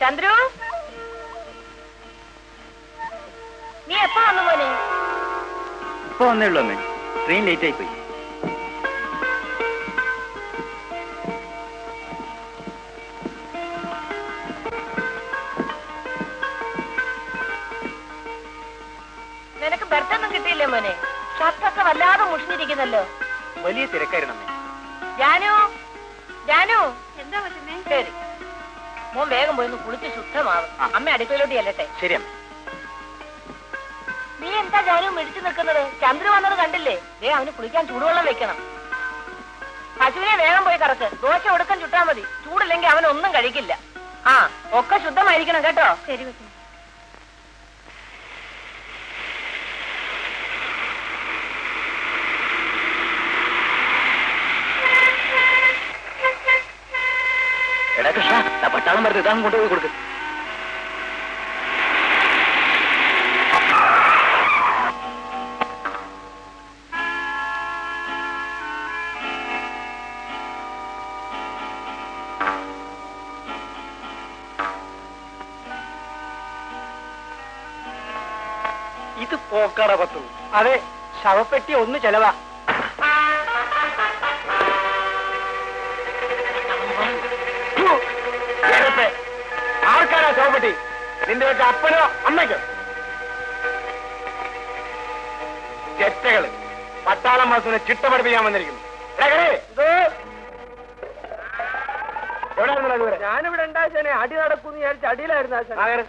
ചന്ദ്രു, നീ എപ്പോ വന്നു പോലെ? ഇപ്പൊ വന്നേ ഉള്ളൂ അമ്മേ. ട്രെയിൻ ലേറ്റ് ആയി പോയി. നിനക്ക് ബർത്തൊന്നും കിട്ടിയില്ലേ മോനെ? ഷർട്ടൊക്കെ വല്ലാതെ മുഷിഞ്ഞിരിക്കുന്നല്ലോ. വലിയ തിരക്കായിരുന്നു അമ്മേ. ജാനു, ജാനു, എന്താ പറ്റുന്നേ? ശരി, മോൻ വേഗം പോയി കുളിച്ച് ശുദ്ധമാവും. അമ്മ അടുക്കളയിലോട്ട് ചെല്ലട്ടെ. ശരി അമ്മ. നീ എന്താ ജാനു മിടിച്ചു നിൽക്കുന്നത്? ചന്ദ്രു വന്നത് കണ്ടില്ലേ? അവന് കുളിക്കാൻ ചൂടുവെള്ളം വെക്കണം. പശുവിനെ വേഗം പോയി കറക്ക്. ദോശ ഒടുക്കം ചുട്ടാ മതി. ചൂടില്ലെങ്കിൽ അവനൊന്നും കഴിക്കില്ല. ആ, ഒക്കെ ശുദ്ധമായിരിക്കണം കേട്ടോ. ശരി പറ്റുന്നു. എടാ കൃഷ്ണ, പട്ടാളം വരുന്നത് ഇതാ കൊണ്ടുപോയി കൊടുക്ക്. ഇത് പോക്കാട പത്തു. അതെ, ശവപ്പെട്ടി ഒന്ന് ചെലവാ. ആർക്കാരാ ശവപ്പെട്ടി? നിന്റെ വെച്ച അപ്പനോ അമ്മയ്ക്കോ? ചെറ്റകള് പട്ടാളം മാസത്തിനെ ചിട്ട പഠിപ്പിക്കാൻ വന്നിരിക്കുന്നു. എവിടെയായിരുന്നു ഇതുവരെ? ഞാനിവിടെ ഉണ്ടാശനെ അടി നടക്കൂന്ന് വിചാരിച്ച അടിയിലായിരുന്നു.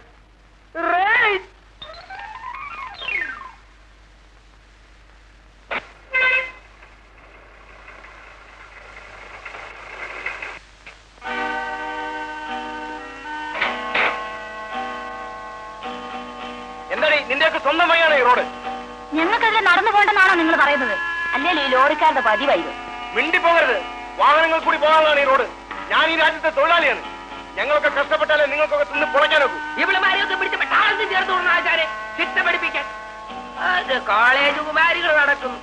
എന്താടി നിന്റെയൊക്കെ സ്വന്തം വഴിയാണ് ഈ റോഡ്? ഞങ്ങൾക്കതിൽ നടന്നു പോകണ്ടെന്നാണോ നിങ്ങൾ പറയുന്നത്? അല്ലെങ്കിൽ ഈ ലോറിക്കാരുടെ പതിവായിരുന്നു. മിണ്ടിപ്പോകരുത്. വാഹനങ്ങൾ കൂടി പോകാനാണ് ഈ റോഡ്. ഞാൻ ഈ രാജ്യത്തെ തൊഴിലാളിയാണ്. ഞങ്ങളൊക്കെ കഷ്ടപ്പെട്ടാലേ നിങ്ങൾക്കൊക്കെ തിന്ന് പൊളയ്ക്കാനൊക്കൂ. ഇവിടെമാരെയൊക്കെ പിടിച്ച് പട്ടാളത്തിൽ ചേർത്ത് കൊടുക്കുന്ന ആചാരെ ചിട്ട പഠിപ്പിക്കാൻ അത് കോളേജ് കുമാരികൾ നടക്കുന്നു.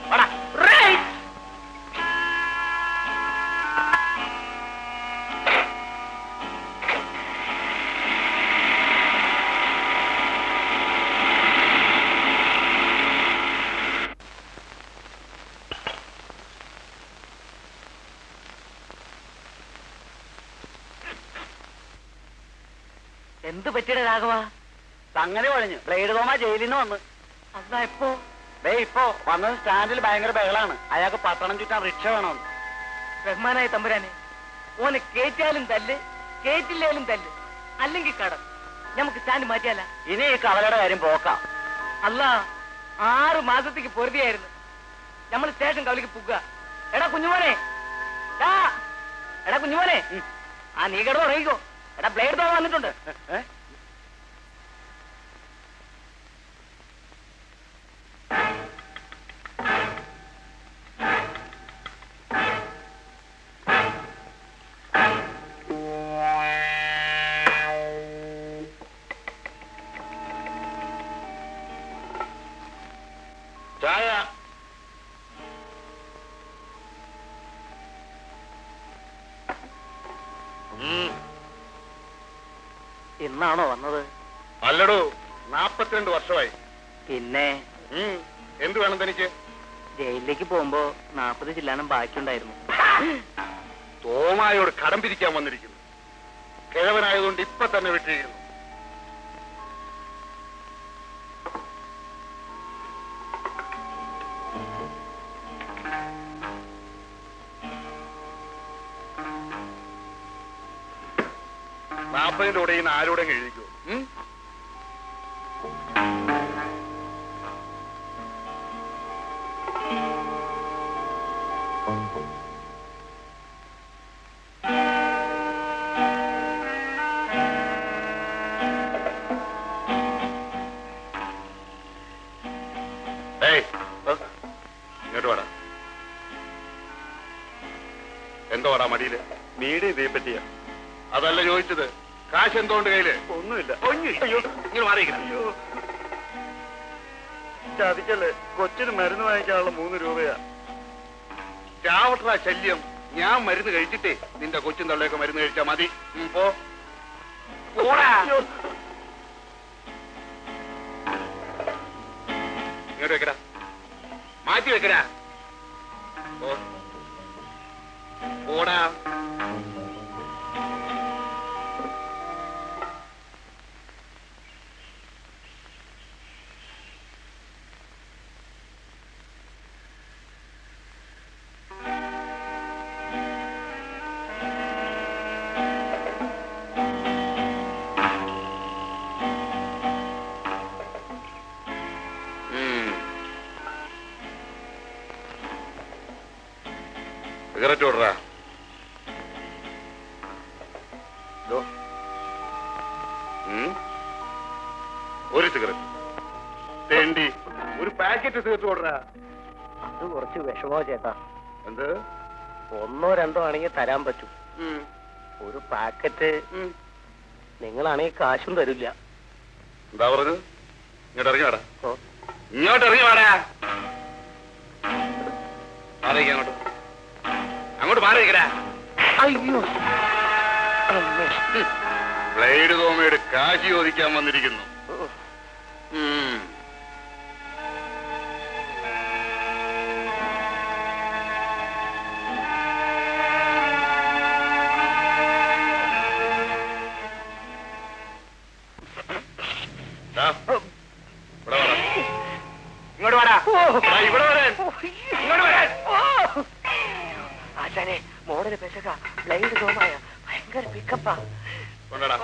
എന്ത് പറ്റിയുടെ രാഘവ? അങ്ങനെ പറഞ്ഞു. ബ്ലേഡ് തോമ ജയിലിൽ നിന്ന് വന്ന്. അതാ എപ്പോ? ഇപ്പോ വന്നത്. സ്റ്റാൻഡിൽ ഭയങ്കര ബഹളാണ്. അയാൾക്ക് പട്ടണം ചുറ്റാൻ റിക്ഷ വേണമെന്ന്. റഹ്മാനായ തമ്പുരാനെ, ഓനെ കേറ്റാലും തല്ല്, കേറ്റില്ലേലും തല്ല്, അല്ലെങ്കിൽ കടം. നമുക്ക് സ്റ്റാൻഡ് മാറ്റിയാല. ഇനി ഈ കവലയുടെ കാര്യം പോക്കാം. അല്ല, 6 മാസത്തേക്ക് പൊറുതിയായിരുന്നു. നമ്മൾ സ്റ്റേഷൻ കവലിക്ക് പുക. എടാ കുഞ്ഞുമോനെ, എടാ കുഞ്ഞുമോനെ, ആ നീ കിടന്ന് ഉറങ്ങിക്കോ. എടാ ബ്ലേഡ് തോന്നാൻ വന്നിട്ടുണ്ട്. ചായ. ഇന്നാണോ വന്നത്? അല്ലടോ, 42 വർഷമായി. പിന്നെ എന്ത് വേണം തനിക്ക്? ജയിലിലേക്ക് പോകുമ്പോ 40 ചില്ലാനം ബാക്കിയുണ്ടായിരുന്നു. തോമായോട് കടം പിരിക്കാൻ വന്നിരിക്കുന്നു. കിഴവനായതുകൊണ്ട് ഇപ്പൊ തന്നെ വിട്ടിരിക്കുന്നു. നാപ്പതിന്റെ കൂടെ ഇന്ന് ആരോടെ എഴുതിക്കോ. ഇങ്ങോട്ട് വാടാ. എന്തോ വാടാ മടിയില്? വീട് ഇതേ പറ്റിയാ. അതല്ല ചോദിച്ചത്. കാശ് എന്തോണ്ട് കയ്യില്? ഒന്നുമില്ല. ഇങ്ങനെ മാറിയിരിക്കണം. ചതിക്കല്ലേ, കൊച്ചിന് മരുന്ന് വാങ്ങിക്കാനുള്ള 3 രൂപയാ. ചാവട്ട ശല്യം. ഞാൻ മരുന്ന് കഴിച്ചിട്ടേ നിന്റെ കൊച്ചും തള്ളയൊക്കെ മരുന്ന് കഴിച്ചാ മതി. പോ. ഇങ്ങോട്ട് വെക്കടാ, മാറ്റി വെക്കടാ. പോടാ. സിഗരറ്റ് ഓടറാ. ഒരു സിഗരറ്റ് തേണ്ടി ഒരു പാക്കറ്റ് സിഗരറ്റ് ഓടറാ. അത് കുറച്ച് വിഷമോ ചേട്ടാ. എന്ത്? 1 2 ആണെങ്കിൽ തരാൻ പറ്റും. ഒരു പാക്കറ്റ് നിങ്ങളാണെങ്കിൽ കാശും തരില്ല. എന്താ പറഞ്ഞു? ഇങ്ങോട്ട് ഇറങ്ങി വാടാ. ഇങ്ങോട്ട് ഇറങ്ങി വാടാ. മാറിയിരിക്കാം അങ്ങോട്ട്. അങ്ങോട്ട് മാറിയിരിക്കടാ. അയ്യോ, ബ്ലേഡ് തോമയുടെ കാശി ചോദിക്കാൻ വന്നിരിക്കുന്നു. ഇങ്ങോട്ട് വാടാ. ഇവിടെ വരാൻ. ഇങ്ങോട്ട് വരാൻ. ആശാനെ, മോഡല് പെശക, ബ്ലേഡ് തോമായ ഭയങ്കര പിക്കപ്പാ. കൊണ്ടടാ.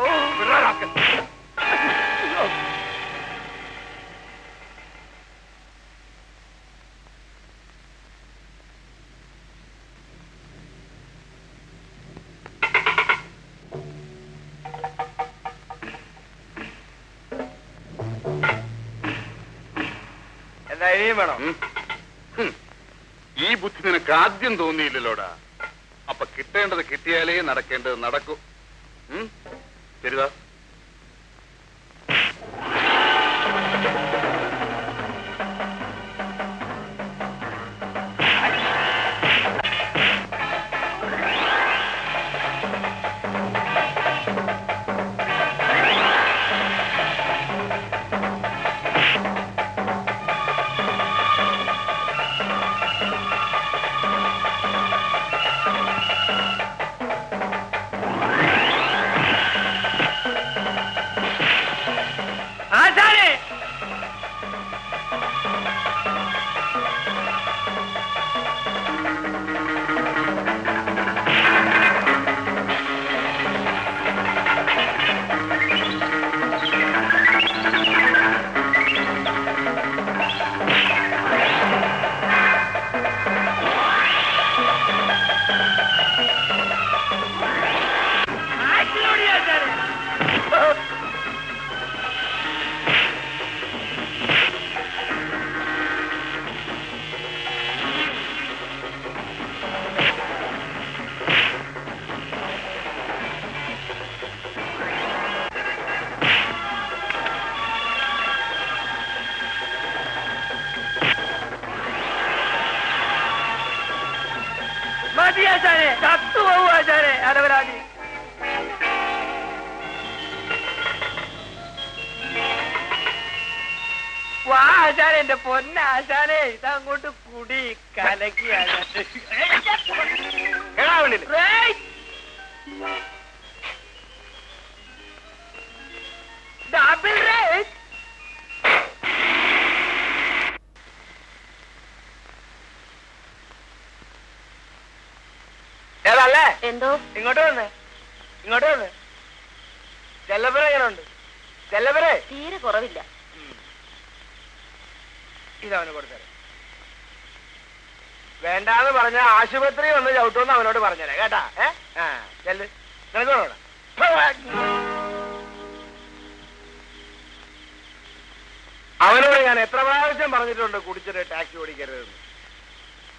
എന്താ ഇനിയും വേണം? ഈ ബുദ്ധി നിനക്ക് ആദ്യം തോന്നിയില്ലല്ലോടാ. അപ്പൊ കിട്ടേണ്ടത് കിട്ടിയാലേ നടക്കേണ്ടത് നടക്കൂ. ശരിതാ. എന്റെ പൊന്നാശാനെ ഇതങ്ങോട്ട് കുടി കലക്കി ഡബിൾ റേറ്റ്. ഏതല്ലേ എന്തോ ഇങ്ങോട്ട് വന്നേ, ഇങ്ങോട്ട് വന്നേ. ചെല്ലപ്പുര എങ്ങനെ ഉണ്ട്? ചെല്ലപ്പുര തീരെ കുറവില്ല. ഇതവന് കൊടുത്തരാം. വേണ്ടാന്ന് പറഞ്ഞ ആശുപത്രി വന്ന് ചവിട്ടുമെന്ന് അവനോട് പറഞ്ഞേരെ കേട്ടാ. ചെല്ല്, നിനക്ക് വേണോടാ. അവനോട് ഞാൻ എത്ര പ്രാവശ്യം പറഞ്ഞിട്ടുണ്ട് കുടിച്ചിട്ട് ടാക്സി ഓടിക്കരുതെന്ന്.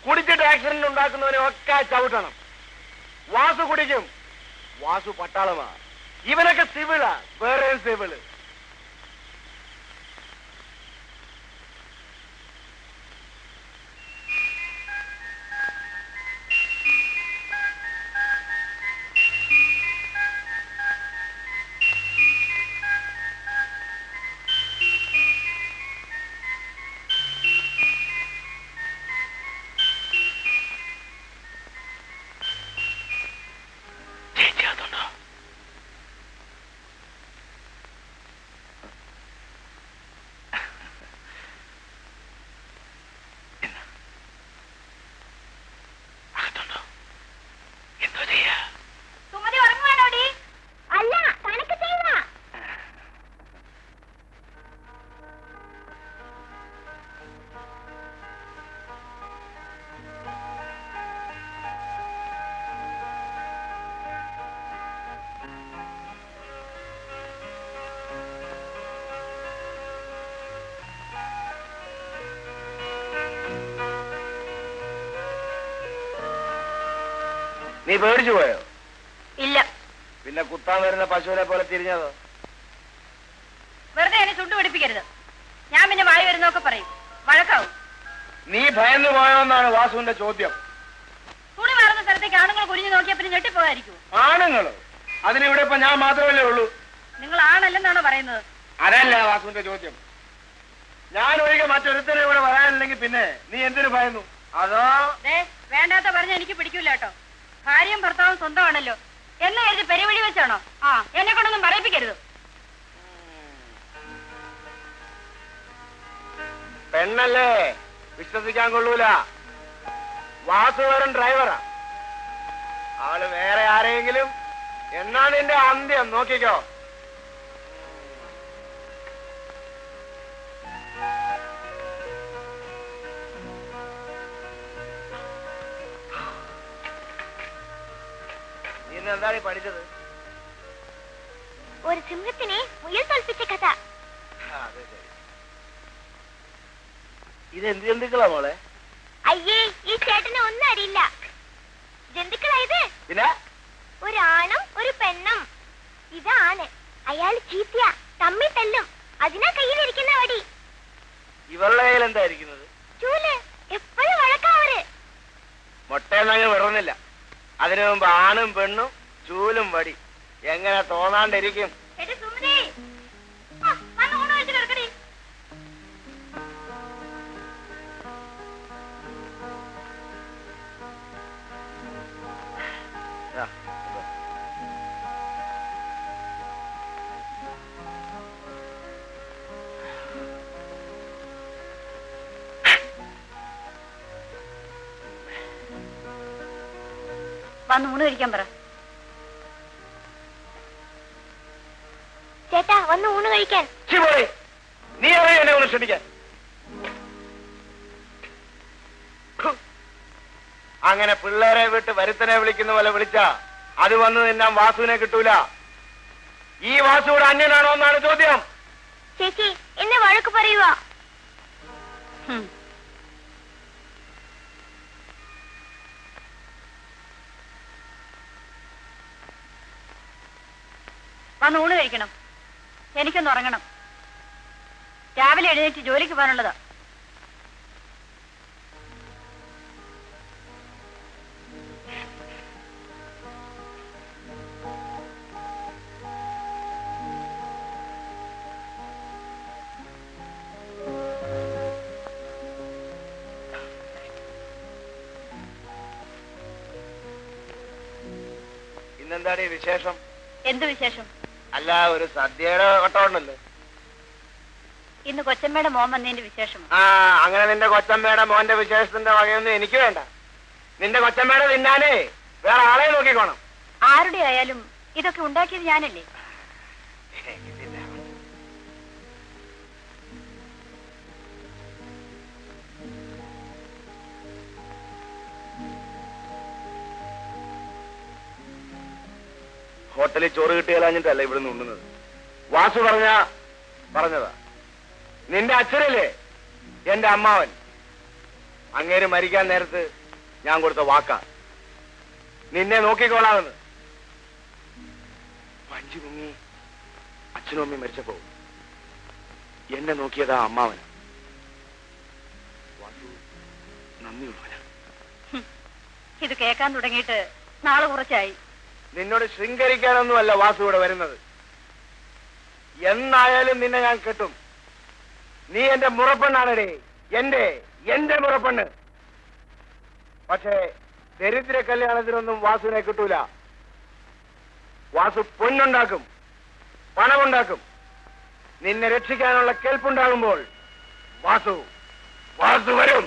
കുടിച്ചിട്ട് ആക്സിഡന്റ് ഉണ്ടാക്കുന്നവനെ ഒക്കെ ചവിട്ടണം. വാസു കുടിക്കും, വാസു പട്ടാളമാ. ഇവനൊക്കെ സിവിളാ, വേറെ സിവിള്. നീ പേടിച്ചു പോയോ? ഇല്ല. പിന്നെ കുത്താൻ വരുന്ന പശുവിനെ പോലെ തിരിഞ്ഞതോ? വെറുതെ എന്നെ ചുണ്ടു പിടിപ്പിക്കരുത്. ഞാൻ പിന്നെ വായി വരുന്നൊക്കെ പറയും, വഴക്കാവും. നീ ഭയന്നു പോയോന്നാണ് വാസുവിന്റെ ചോദ്യം. തുണി മാറുന്ന സ്ഥലത്തേക്ക് ആണുങ്ങൾ കുനിഞ്ഞു നോക്കിയാൽ പിന്നെ ഞെട്ടിപ്പോകായിരിക്കും. ആണുങ്ങളോ? അതിനിവിടെ ഇപ്പൊ ഞാൻ മാത്രമല്ലേ ഉള്ളൂ. നിങ്ങൾ ആണല്ലെന്നാണോ പറയുന്നത്? അതല്ല വാസുവിന്റെ ചോദ്യം. ഞാൻ ഒഴികെ മറ്റൊരുത്തരെ ഇവിടെ വരാനില്ലെങ്കിൽ പിന്നെ നീ എന്തിനു ഭയന്നു? അതോ വേണ്ടാത്ത പറഞ്ഞ എനിക്ക് പിടിക്കൂല കേട്ടോ. ഭാര്യയും ഭർത്താവും സ്വന്തമാണല്ലോ എന്ന് കരുതി പെരുവഴി വെച്ചാണോ? എന്നെ കൊണ്ടൊന്നും പറയിപ്പിക്കരുത്. പെണ്ണല്ലേ, വിശ്വസിക്കാൻ കൊള്ളൂല. വാസുവരൻ ഡ്രൈവറാ. ആള് വേറെ ആരെങ്കിലും എന്നാ നിന്റെ അന്ത്യം നോക്കിക്കോ. നീ എന്താണ് പഠിച്ചത്? ഒരു സിംഹത്തിനെ മുയൽ തോൽപ്പിച്ച കഥ. അതെ ശരി. ഇതെന്ത് ജന്തുക്കളാ മോളെ? അയ്യേ, ഈ ചേട്ടനെ ഒന്നും അറിയില്ല. ജന്തുക്കളായത് പിന്നെ ഒരു ആണും ഒരു പെണ്ണും. ഇതാണ് അയാൾ ചീത്തയാ, തമ്മി തല്ലും. അതിനാ കയ്യിലിരിക്കുന്ന വടി. ഇവരുടെ കയ്യിൽ എന്തായിരിക്കുന്നത്? ചൂല്. എപ്പോഴും വഴക്കാവര്. മുട്ടയെന്നങ്ങ് വിടുന്നില്ല. അതിനു മുമ്പ് ആണും പെണ്ണും ചൂലും വടി. എങ്ങനെ തോന്നാണ്ടിരിക്കും? വന്ന് ഊണ് കഴിക്കാൻ പറ. ചേട്ടാ, വന്ന് ഊണ് കഴിക്കാൻ. നീ അറിയോ എന്നെ ഒന്ന് ക്ഷണിക്കാൻ? അങ്ങനെ പിള്ളേരെ വിട്ട് വരുത്തനെ വിളിക്കുന്ന പോലെ വിളിച്ചാ അത് വന്ന് നിന്നാൻ വാസുവിനെ കിട്ടൂല. ഈ വാസുവിടെ അന്യനാണോ എന്നാണ് ചോദ്യം. ചേച്ചി, എന്നെ വഴക്ക് പറയുക. വന്ന് ഊണ് കഴിക്കണം. എനിക്കൊന്ന് ഉറങ്ങണം. രാവിലെ എഴുന്നേറ്റ് ജോലിക്ക് പോകാനുള്ളതാ. പിന്നെന്താണ് ഈ വിശേഷം? എന്ത് വിശേഷം? അല്ല, ഒരു സദ്യയുടെ വട്ടമുണ്ടല്ലോ. ഇന്ന് കൊച്ചമ്മയുടെ മോൻ വന്നതിന്റെ വിശേഷം. ആ, അങ്ങനെ നിന്റെ കൊച്ചമ്മയുടെ മോന്റെ വിശേഷത്തിന്റെ വകയൊന്നും എനിക്ക് വേണ്ട. നിന്റെ കൊച്ചമ്മയുടെ തിന്നാനേ വേറെ ആളെ നോക്കിക്കോണം. ആരുടെ ആയാലും ഇതൊക്കെ ഉണ്ടാക്കിയത് ഞാനല്ലേ. ഹോട്ടലിൽ ചോറ് കിട്ടിയാലാഞ്ഞിട്ടല്ല ഇവിടെ നിന്ന് ഉണ്ണുന്നത്. വാസു പറഞ്ഞതാ. നിന്റെ അച്ഛനല്ലേ എന്റെ അമ്മാവൻ. അങ്ങേര് മരിക്കാൻ നേരത്ത് ഞാൻ കൊടുത്ത വാക്കാ, നിന്നെ നോക്കിക്കോളാമെന്ന്. വഞ്ചി മുങ്ങി അച്ഛനും അമ്മയും മരിച്ചപ്പോ എന്നെ നോക്കിയതാ അമ്മാവൻ. വാസു നന്ദിയുള്ളവനാ. ഇത് കേൾക്കാൻ തുടങ്ങിയിട്ട് നാളെ കുറച്ചായി. നിന്നോട് ശൃംഗരിക്കാനൊന്നുമല്ല വാസു ഇവിടെ വരുന്നത്. എന്നായാലും നിന്നെ ഞാൻ കെട്ടും. നീ എന്റെ മുറപ്പെണ്ണാണേ, എന്റെ മുറപ്പെണ്ണ്. പക്ഷേ ദരിദ്ര കല്യാണത്തിനൊന്നും വാസുവിനെ കിട്ടൂല. വാസു പൊന്നുണ്ടാക്കും, പണമുണ്ടാക്കും. നിന്നെ രക്ഷിക്കാനുള്ള കെൽപ്പുണ്ടാകുമ്പോൾ വാസു വരും.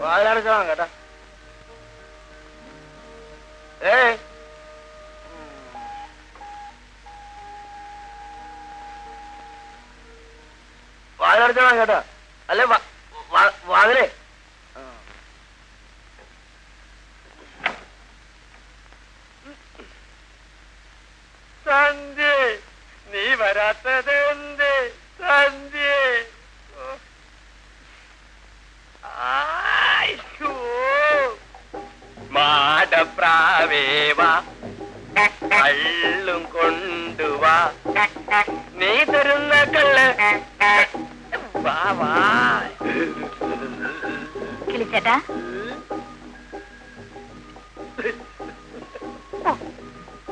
വാതിലടച്ചോളാം കേട്ടാ. വാതിലടച്ചോളാം കേട്ടാ. അല്ലെ വാതിലേ. സന്ധ്യ, നീ വരാത്തത് എന്ത് സന്ധ്യ? മാടപ്രാവേവാ, കള്ളും കൊണ്ടുവാ, നീ തരുന്ന കള്ള് വാ. കിളിച്ചേട്ടാ,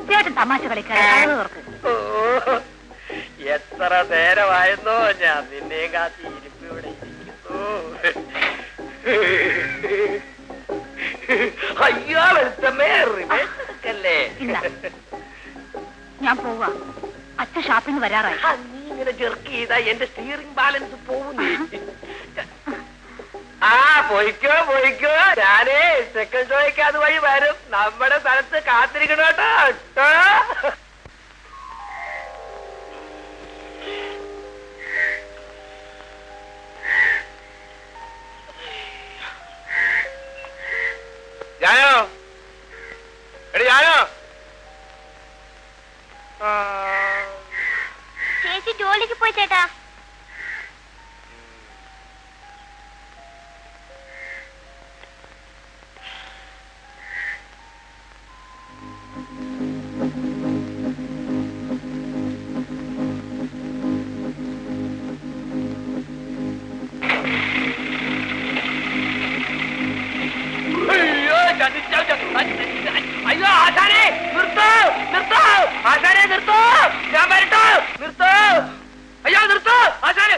ചേട്ടൻ തമാശ കളിക്കാതെ തുറക്ക്. എത്ര നേരമായിരുന്നോ ഞാൻ നിന്നെ കാത്തി ഇരിപ്പ് ഇവിടെ ഇരിക്കുന്നു. അയ്യോ വെളുത്തമ്മേ, റിവേഴ്സല്ലേ. ഞാൻ പോവാ. അച്ഛൻ ഷാപ്പിന് വരാറായി. നീ ഇങ്ങനെ ജെർക്ക് ചെയ്താ എന്റെ സ്റ്റിയറിംഗ് ബാലൻസ് പോകുന്നു. ആ പോയിക്കോ. ഞാനേ സെക്കൻഡ് ഷോയ്ക്ക് അതുവഴി വരും. നമ്മുടെ സ്ഥലത്ത് കാത്തിരിക്കണം കേട്ടോ. ഞാനോ ചേച്ചി ജോലിക്ക് പോയി ചേട്ടാ. അയ്യോ ആശാനെ നിർത്തോ. ആശാനെ നിർത്തോ, ഞാൻ വരട്ടോ. നിർത്തോ, അയ്യോ നിർത്തോ ആശാനെ.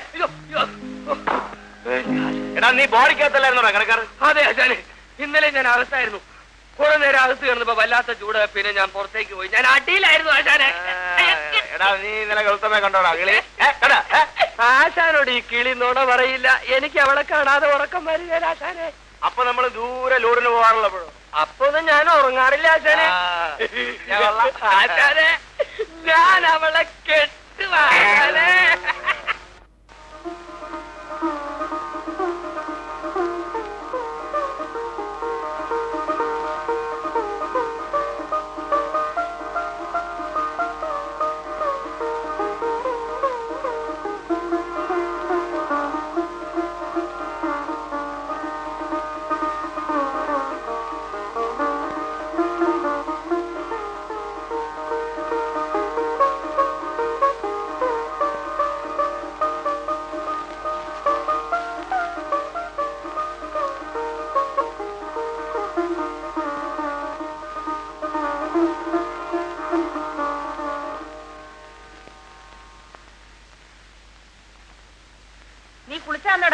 എടാ നീ ബോഡിക്കകത്തല്ലായിരുന്നോ കിടക്കാറ്? അതെ ആശാനെ, ഇന്നലെ ഞാൻ അകത്തായിരുന്നു. കുറെ നേരം അകത്ത് കിടന്നപ്പോ വല്ലാത്ത ചൂട്. പിന്നെ ഞാൻ പുറത്തേക്ക് പോയി. ഞാൻ അടിയിലായിരുന്നു ആശാനെ. എടാ നീ ഇന്നലെ ഗൗതമെ കണ്ടോടാ കിളി? ആശാനോട് ഈ കിളി നോട പറയില്ല. എനിക്ക് അവളെ കാണാതെ ഉറക്കം വരില്ല ആശാനെ. അപ്പൊ നമ്മള് ദൂരെ ലോഡിന് പോകാറുള്ളപ്പോഴോ? അപ്പൊ ഒന്നും ഞാൻ ഉറങ്ങാറില്ല ആശാനെ. ആശാനെ ഞാൻ അവളെ കെട്ടുവാ.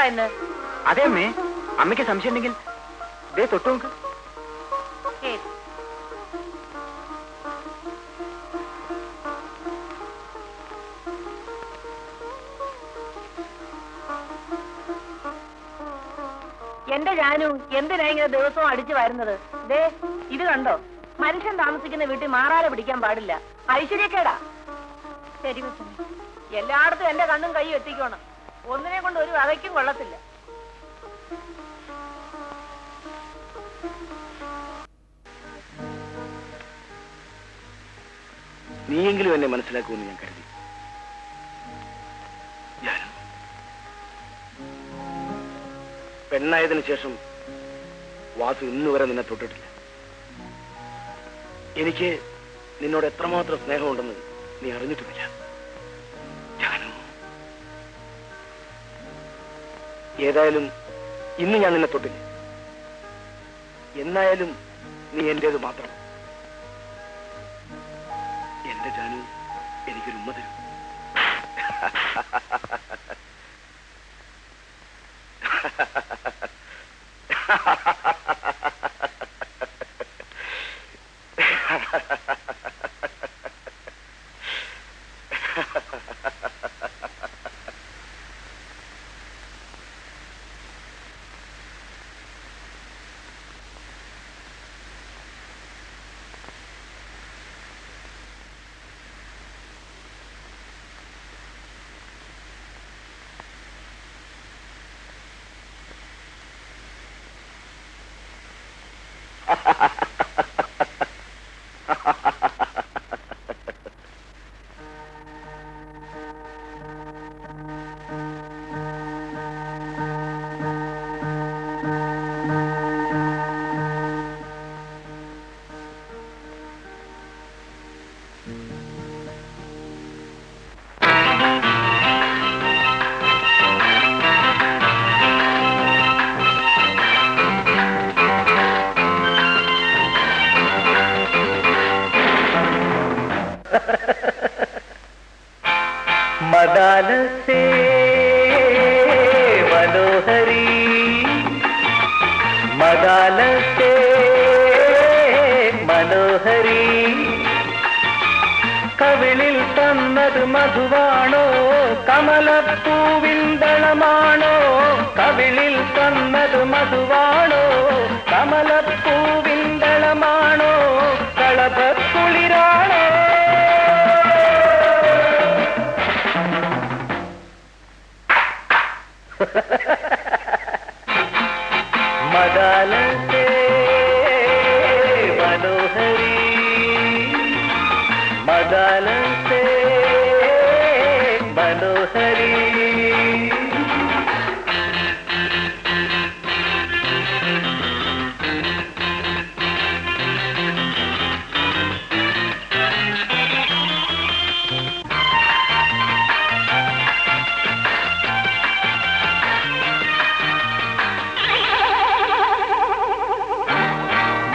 എന്ന്. അതെ അമ്മേ, അമ്മയ്ക്ക് സംശയം ഉണ്ടെങ്കിൽ ദേ തൊട്ടു നോക്ക്. ശരി. എന്റെ ജാനു എന്തിനാ ഇങ്ങനെ ദിവസവും അടിച്ചു വരുന്നത്? ദേ ഇത് കണ്ടോ, മനുഷ്യൻ താമസിക്കുന്ന വീട്ടിൽ മാറാല പിടിക്കാൻ പാടില്ല, ഐശ്വര്യക്കേടാ. ശരി കൊച്ചമ്മ, എല്ലായിടത്തും എന്റെ കണ്ണും കൈയും എത്തിക്കണം. ഒന്നിനെ കൊണ്ട് ഒരു വകയ്ക്കും കൊള്ളത്തില്ല. നീയെങ്കിലും എന്നെ മനസ്സിലാക്കുമെന്ന് ഞാൻ കരുതി. പെണ്ണായതിനു ശേഷം വാസു ഇന്നുവരെ നിന്നെ തൊട്ടിട്ടില്ല. എനിക്ക് നിന്നോട് എത്രമാത്രം സ്നേഹമുണ്ടെന്ന് നീ അറിഞ്ഞിട്ടുമില്ല. ഏതായാലും ഇന്ന് ഞാൻ നിന്നെ തൊട്ടില്ല. എന്നായാലും നീ എന്റേത് മാത്രം. എന്റെ ജാനു എനിക്കൊരു ഉമ്മ തരും. മദാലസേ മനോഹരി, മദാലസേ മനോഹരി, കവിളിൽ തന്നത് മധുവാണോ കമലപ്പൂവിൻ ദളമാണോ? കവിളിൽ തന്നത് മധുവാണോ കമലപ്പൂവിൻ ദളമാണോ? കളഭക്കുളിരാണോ? മദാലസേ മനോഹരി, മദാലസേ മനോഹരി.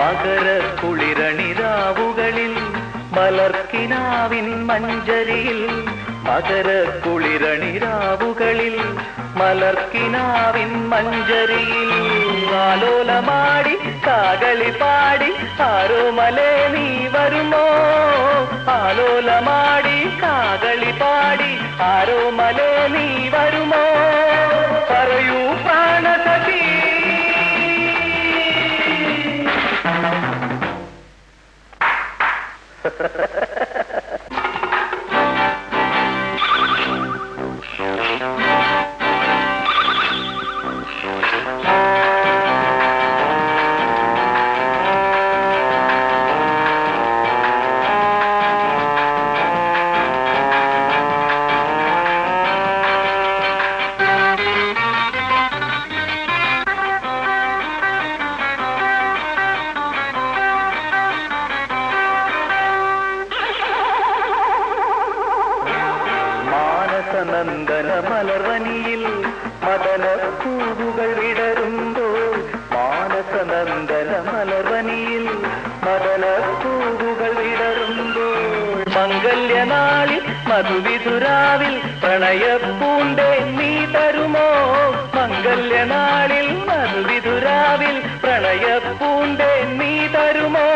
മകര കുളിരണിരാവുകളിൽ മലർക്കിനാവിൻ മഞ്ചരിയിൽ, മകര കുളിരണിരാവുകളിൽ മലർക്കിനാവിൻ മഞ്ചരിയിൽ, ആലോലമാടി കാകളി പാടി ആരോമലേ നീ വരുമോ? ആലോലമാടി കാകളി പാടി ആരോമലേ നീ വരുമോ? പറയൂ പ്രാണസഖി. നന്ദന മലർവനിയിൽ മദന പൂവുകൾ വിടരുമ്പോൾ, മാനസനന്ദന മലർവനിയിൽ മദന പൂവുകൾ വിടരുമ്പോൾ, മംഗല്യനാളിൽ മധുവിധുരാവിൽ പ്രണയപ്പൂണ്ടേ നീ തരുമോ മംഗല്യനാളിൽ മധുവിധുരാവിൽ പ്രണയപ്പൂണ്ടേ നീ തരുമോ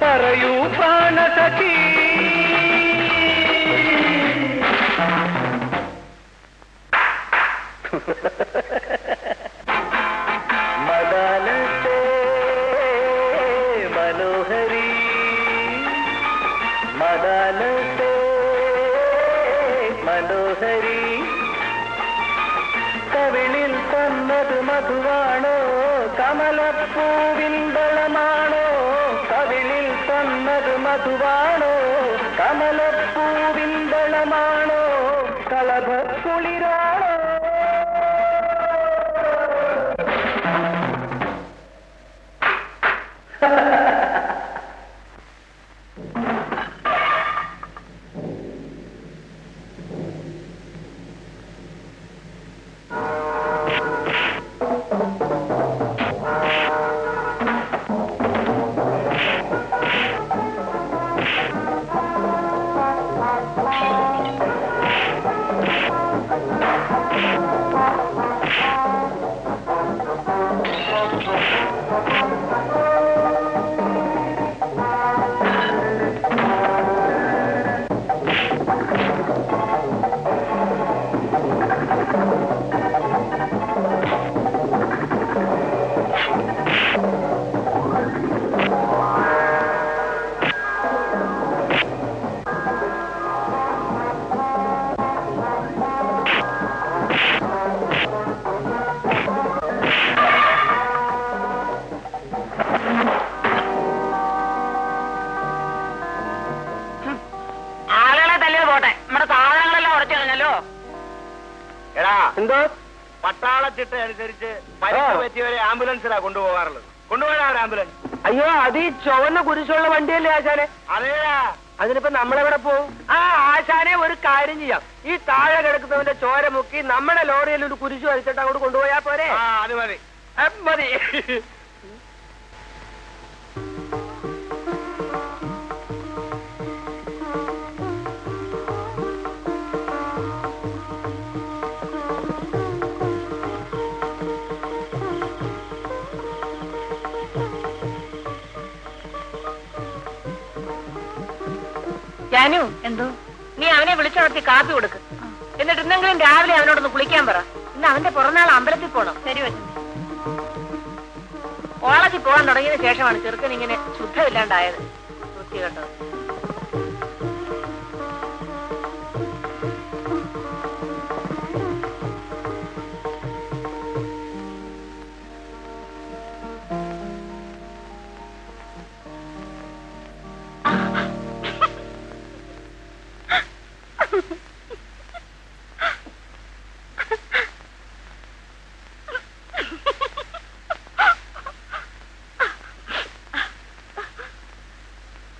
പറയൂ പ്രാണസഖി മദാലത്തെ മനോഹരി മദാലത്തെ മനോഹരി കവിളിൽ തന്നത് മധുവാണോ കമലപ്പൂവിൻ ബലമാണോ കവിളിൽ തന്നത് മധുവാണോ കമലപ്പൂവിൻ ബലമാണോ കളഭക്കുളിരാണോ എന്തോ പട്ടാളച്ചിട്ട അനുസരിച്ച് പരിക്ക് പറ്റിയവരെ ആംബുലൻസിലാ കൊണ്ടുപോകാറുള്ളത്. കൊണ്ടുപോകാൻ ഒരു ആംബുലൻസ്. അയ്യോ അത് ഈ ചുവന്ന കുരിശുള്ള വണ്ടിയല്ലേ ആശാനെ? അതേടാ. അതിനിപ്പോ നമ്മളെവിടെ പോവും? ആ ആശാനെ ഒരു കാര്യം ചെയ്യാം, ഈ താഴെ കിടക്കുന്നവന്റെ ചോര മുക്കി നമ്മുടെ ലോറിയിൽ ഒരു കുരിശു വരച്ചിട്ട് അങ്ങോട്ട് കൊണ്ടുപോയാ പോരെ? ആ അത് മതി മതി. ജാനു, എന്തോ നീ അവനെ വിളിച്ചുണർത്തി കാപ്പി കൊടുക്ക്. എന്നിട്ട് ഇന്നെങ്കിലും രാവിലെ അവനോടൊന്ന് കുളിക്കാൻ പറ. ഇന്ന് അവന്റെ പുറന്നാൾ അമ്പലത്തിൽ പോണം. ശരി വച്ചു. കോളേജിൽ പോകാൻ തുടങ്ങിയതിന് ശേഷമാണ് ചെറുക്കൻ ഇങ്ങനെ ശുദ്ധമില്ലാണ്ടായത്. വൃത്തി കേട്ടോ.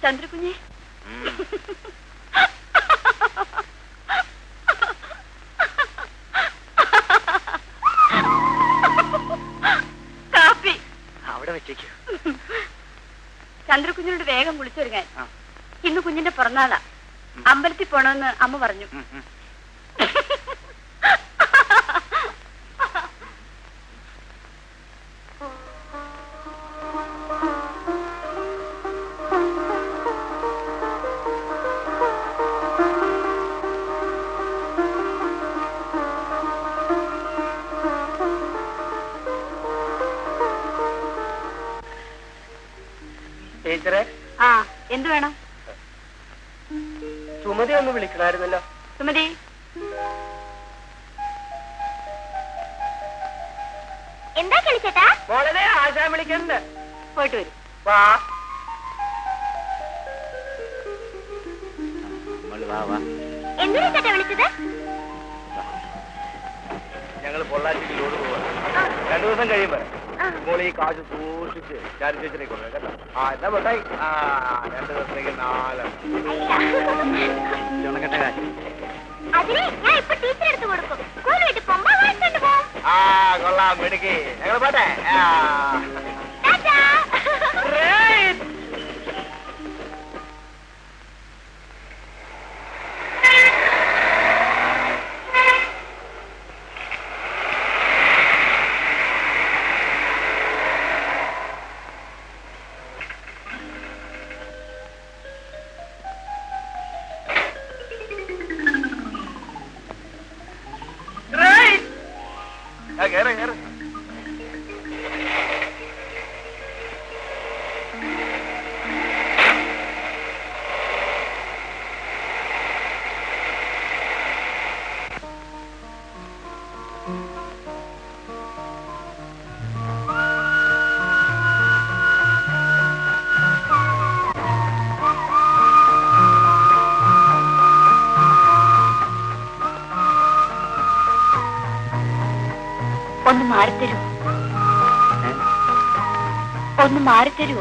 ചന്ദ്രകുഞ്ഞെ, കാപ്പി അവിടെ വെച്ചേക്കൂ. ചന്ദ്രകുഞ്ഞിനോട് വേഗം കുളിച്ചൊരുങ്ങാൻ. ഇന്ന് കുഞ്ഞിന്റെ പിറന്നാളാ. അമ്പലത്തിൽ പോണമെന്ന് അമ്മ പറഞ്ഞു. ടീച്ചറെ, ആ എന്ത് വേണം? സുമതി ഒന്ന് വിളിക്കണമായിരുന്നല്ലോ. സുമതി, എന്താ കളിച്ചേട്ടാ? മോളെ ആശാൻ വിളിക്കുന്നുണ്ട്. പോയിട്ട് വരും. വാ. എന്തിനാ ചേട്ടാ വിളിച്ചത്? ഞങ്ങൾ പൊള്ളാച്ചിക്ക് ലോഡ് പോവാ. 2 ദിവസം കഴിയുമ്പോ മോളി ഈ കാശ് സൂക്ഷിച്ച് ചാരി ചേച്ചിനെ കൊണ്ടു കേട്ടോ. ആ എന്നാ പൊട്ടായി. 2 ദിവസത്തേക്ക് 4. അതിന് ഞാൻ ഇപ്പൊ ടീച്ചർ എടുത്ത് കൊടുക്കും. സ്കൂൾ വിട്ട് പോകുമ്പോ വാങ്ങിച്ചോണ്ട് പോ. ആ കൊള്ളാം മിടുക്കി. ഞങ്ങൾ പോട്ടെ. ടാറ്റാ. ഒന്ന് മാറിത്തരൂ, ഒന്ന് മാറിത്തരൂ.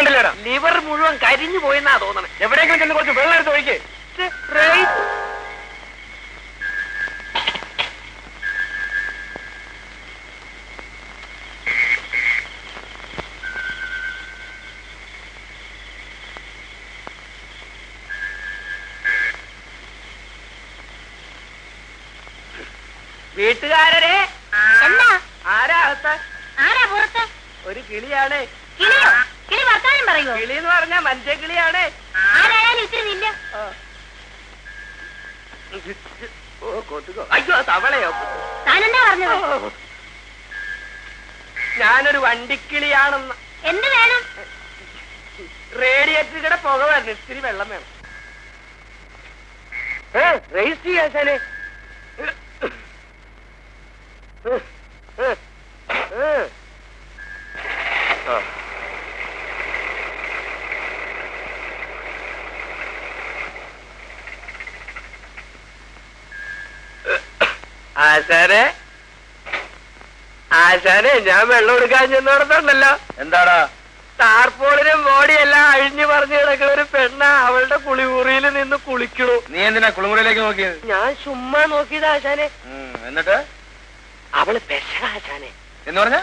കണ്ടില്ലേടാ, ലിവർ മുഴുവൻ കരിഞ്ഞു പോയെന്നാ തോന്നണേ. എവിടെയെങ്കിലും ചെന്ന് കുറച്ച് വെള്ളം എടുത്ത് ഒഴിക്കേ. വീട്ടുകാരെ എന്താ? ആരാ അകത്ത്? ആരാ പുറത്ത്? ഒരു കിളിയാണ്. കിളിയോ? കിളി വർത്താനം പറയോ? കിളി എന്ന് പറഞ്ഞാ മനുഷ്യ കിളിയാണ്. ആരായാലും ഇത്തിരി നില്ല. അയ്യോ, തവളയോ? താനെന്താ പറഞ്ഞത്? ഞാനൊരു വണ്ടിക്കിളിയാണെന്ന്. എന്ത് വേണം? റേഡിയേറ്ററിയുടെ പുക വരണം, ഇത്തിരി വെള്ളം വേണം. റേസ് ചെയ്യാശാനെ. ആശാനെ, ആശാനെ, ഞാൻ വെള്ളം എടുക്കാൻ ചെന്നോടത്തുണ്ടല്ലോ. എന്താടാ? ടാർപോളിനും ബോഡിയെല്ലാം അഴിഞ്ഞു പറഞ്ഞു കിടക്കുന്ന ഒരു പെണ്ണ അവളുടെ കുളിമുറിയിൽ നിന്ന് കുളിക്കണു. നീ എന്തിനാ കുളിമുറിയിലേക്ക് നോക്കിയത്? ഞാൻ ചുമ്മാ നോക്കിയത് ആശാനെ. എന്നിട്ട് അവള് പെശക ആശാനെ. എന്ന് പറഞ്ഞ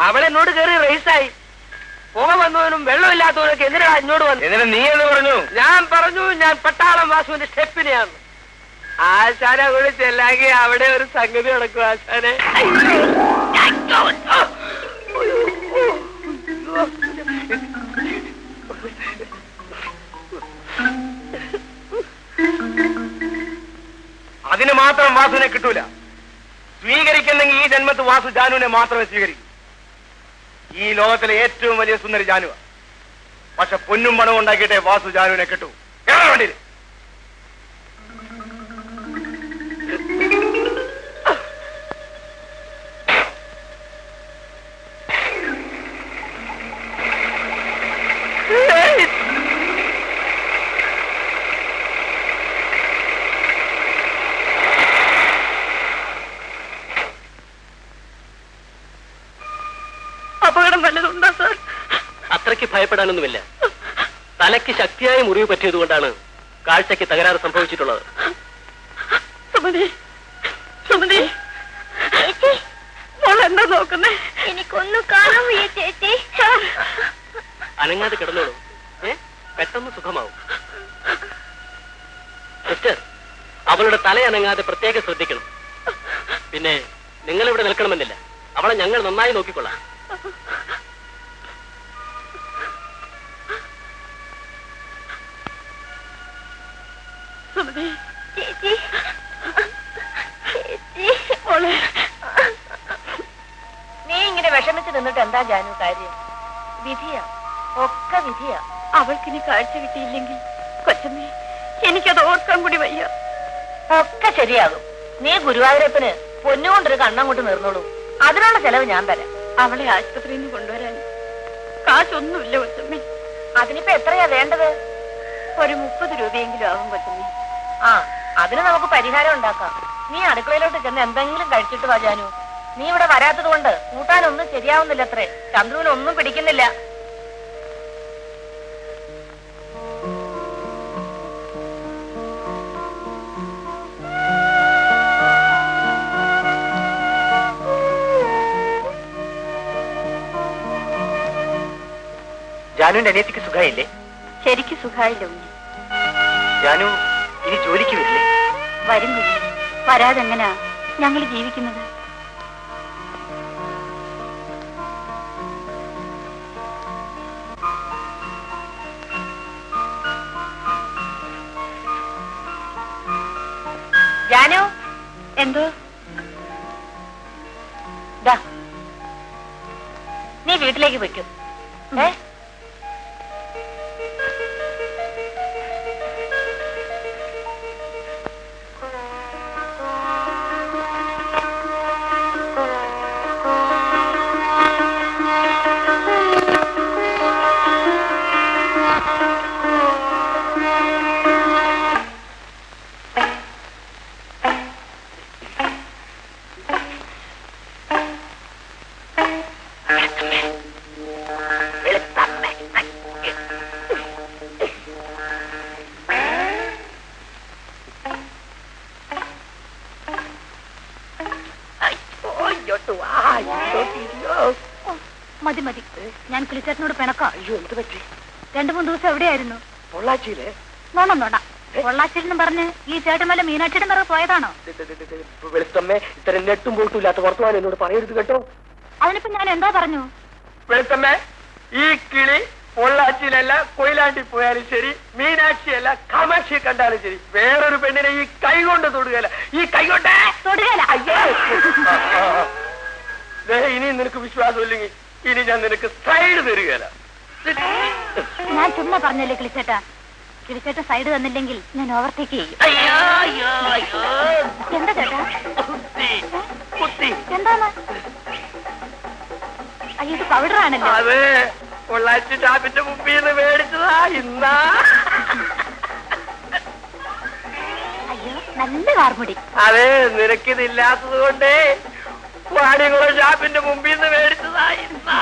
അവൾ എന്നോട് കയറി റേസായി. പുക വന്നവനും വെള്ളമില്ലാത്തവനൊക്കെ എന്തിനാ എന്നോട് വന്നു? എന്നിട്ട് നീ എന്ന് പറഞ്ഞു? ഞാൻ പറഞ്ഞു ഞാൻ പട്ടാളം വാസുവിന്റെ സ്റ്റെപ്പിനെയാണ്. ആശാനെ കൂടി ചെല്ലാങ്കി അവിടെ ഒരു സംഗതി നടക്കും ആശാനെ. അതിന് മാത്രം വാസുവിനെ കിട്ടൂല. സ്വീകരിക്കുന്നെങ്കിൽ ഈ ജന്മത്ത് വാസു ജാനുവിനെ മാത്രമേ സ്വീകരിക്കൂ. ഈ ലോകത്തിലെ ഏറ്റവും വലിയ സുന്ദരി ജാനുവ. പക്ഷെ പൊന്നും പണവും ഉണ്ടാക്കിയിട്ടേ വാസു ജാനുവിനെ കിട്ടൂ. കേരള വണ്ടിയിൽ അപകടം വല്ലതുണ്ടോ സാർ? അത്രയ്ക്ക് ഭയപ്പെടാനൊന്നുമില്ല. തലയ്ക്ക് ശക്തിയായ മുറിവ് പറ്റിയതുകൊണ്ടാണ് കാഴ്ചയ്ക്ക് തകരാറ് സംഭവിച്ചിട്ടുള്ളത്. സുമതി, സുമതി, ചേച്ചി, മോൾ എന്താ നോക്കുന്നേ? എനിക്കൊന്നും കാണാൻ വയ്യ ചേച്ചി. അനങ്ങാതെ കിടന്നോളൂ. പെട്ടെന്ന് സുഖമാവും. സിസ്റ്റർ, അവളുടെ തല അനങ്ങാതെ പ്രത്യേകം ശ്രദ്ധിക്കണം. പിന്നെ നിങ്ങൾ ഇവിടെ നിൽക്കണമെന്നില്ല. അവളെ ഞങ്ങൾ നന്നായി നോക്കിക്കൊള്ളാം. ചേച്ചി ചേച്ചി മോളെ നീ ഇങ്ങനെ വിഷമിച്ച് നിന്നിട്ട് എന്താ ജാനു കാര്യം? വിധിയാ, ഒക്കെ വിധിയാ. അവൾക്കിനി കാഴ്ച കിട്ടിയില്ലെങ്കിൽ കൊച്ചമ്മേ എനിക്കത് ഓർക്കാൻ കൂടി വയ്യ. ഒക്കെ ശരിയാകും. നീ ഗുരുവായൂരപ്പന് പൊന്നുകൊണ്ടൊരു കണ്ണം കൊണ്ട് നിർന്നോളൂ. അതിനുള്ള ചെലവ് ഞാൻ തരാം. അവളെ ആശുപത്രിയിൽ നിന്ന് കൊണ്ടുവരാൻ കാശൊന്നുമില്ല കൊച്ചമ്മേ. അതിനിപ്പോ എത്രയാ വേണ്ടത്? ഒരു 30 രൂപയെങ്കിലും ആകും കൊച്ചമ്മേ. ആ, അതിന് നമുക്ക് പരിഹാരം ഉണ്ടാക്കാം. നീ അടുക്കളയിലോട്ട് ചെന്ന് എന്തെങ്കിലും കഴിച്ചിട്ട് വാ ജാനു. നീ ഇവിടെ വരാത്തത് കൊണ്ട് കൂട്ടാനൊന്നും ശരിയാവുന്നില്ല. അത്രേ ചന്ദ്രുവിനൊന്നും പിടിക്കുന്നില്ല. ജാനുവിന്റെ അനിയത്തിക്ക് സുഖമായില്ലേ? ശരിക്ക് സുഖായില്ല ഉണ്ണി. ജാനു ഇനി ജോലിക്ക് വരില്ലേ? വരും കുഞ്ഞി. വരാതെങ്ങനാ ഞങ്ങൾ ജീവിക്കുന്നത്? ജാനു, എന്തോ? ദാ, നീ വീട്ടിലേക്ക് വെക്കും. മതി മതി, ഞാൻ കിളിച്ചേട്ടനോട് പിണക്കാം. അയ്യോ, എന്ത് പറ്റി? 2-3 ദിവസം എവിടെയായിരുന്നു? പൊള്ളാച്ചിയിലെ നോണ പൊള്ളാച്ചിൽ പറഞ്ഞ് ഈ ചേട്ടന്മല്ല മീനാക്ഷിയുടെ പിറകെ പോയതാണോ? വെളുത്തമ്മേ, ഇത്തരം നെട്ടും പോട്ടും ഇല്ലാത്ത വർത്തമാനം എന്നോട് പറയരുത് കേട്ടോ. അതിനിപ്പോ ഞാൻ എന്താ പറഞ്ഞു? വെളുത്തമ്മേ, ഈ കിളി പൊള്ളാച്ചിയിലല്ല കൊയിലാണ്ടി പോയാലും ശരി, മീനാക്ഷിയല്ല കാമാക്ഷിയെ കണ്ടാലും ശരി, വേറൊരു പെണ്ണിനെ ഈ കൈ കൊണ്ട് തൊടുകയല്ല. ഈ കൈ കൊണ്ട് തൊടുകയല്ല. അയ്യോ, ഇനി നിനക്ക് വിശ്വാസമില്ലെങ്കിൽ ഇനി ഞാൻ നിനക്ക് സൈഡ് തരികയല്ല. ഞാൻ ചുമ്മാ പറഞ്ഞല്ലേ കിളിച്ചേട്ടാ. കിളിച്ചേട്ടൻ സൈഡ് തന്നില്ലെങ്കിൽ ഞാൻ ഓവർടേക്ക് ചെയ്യും. എന്താ ചേട്ടാ? എന്താണ്? അയ്യോ, ഇത് പൗഡറാണല്ലോ. അതെ, പൊള്ളാച്ചി ഷാപ്പിന്റെ മുമ്പിൽ നിന്ന് മേടിച്ചതാ ഇന്നാ. അയ്യോ, നല്ല കാർമുടി. അതെ, നിനക്കിതില്ലാത്തത് കൊണ്ടേ വാണികുളം ഷാപ്പിന്റെ മുമ്പിൽ നിന്ന് മേടിച്ചതാ ഇന്നാ.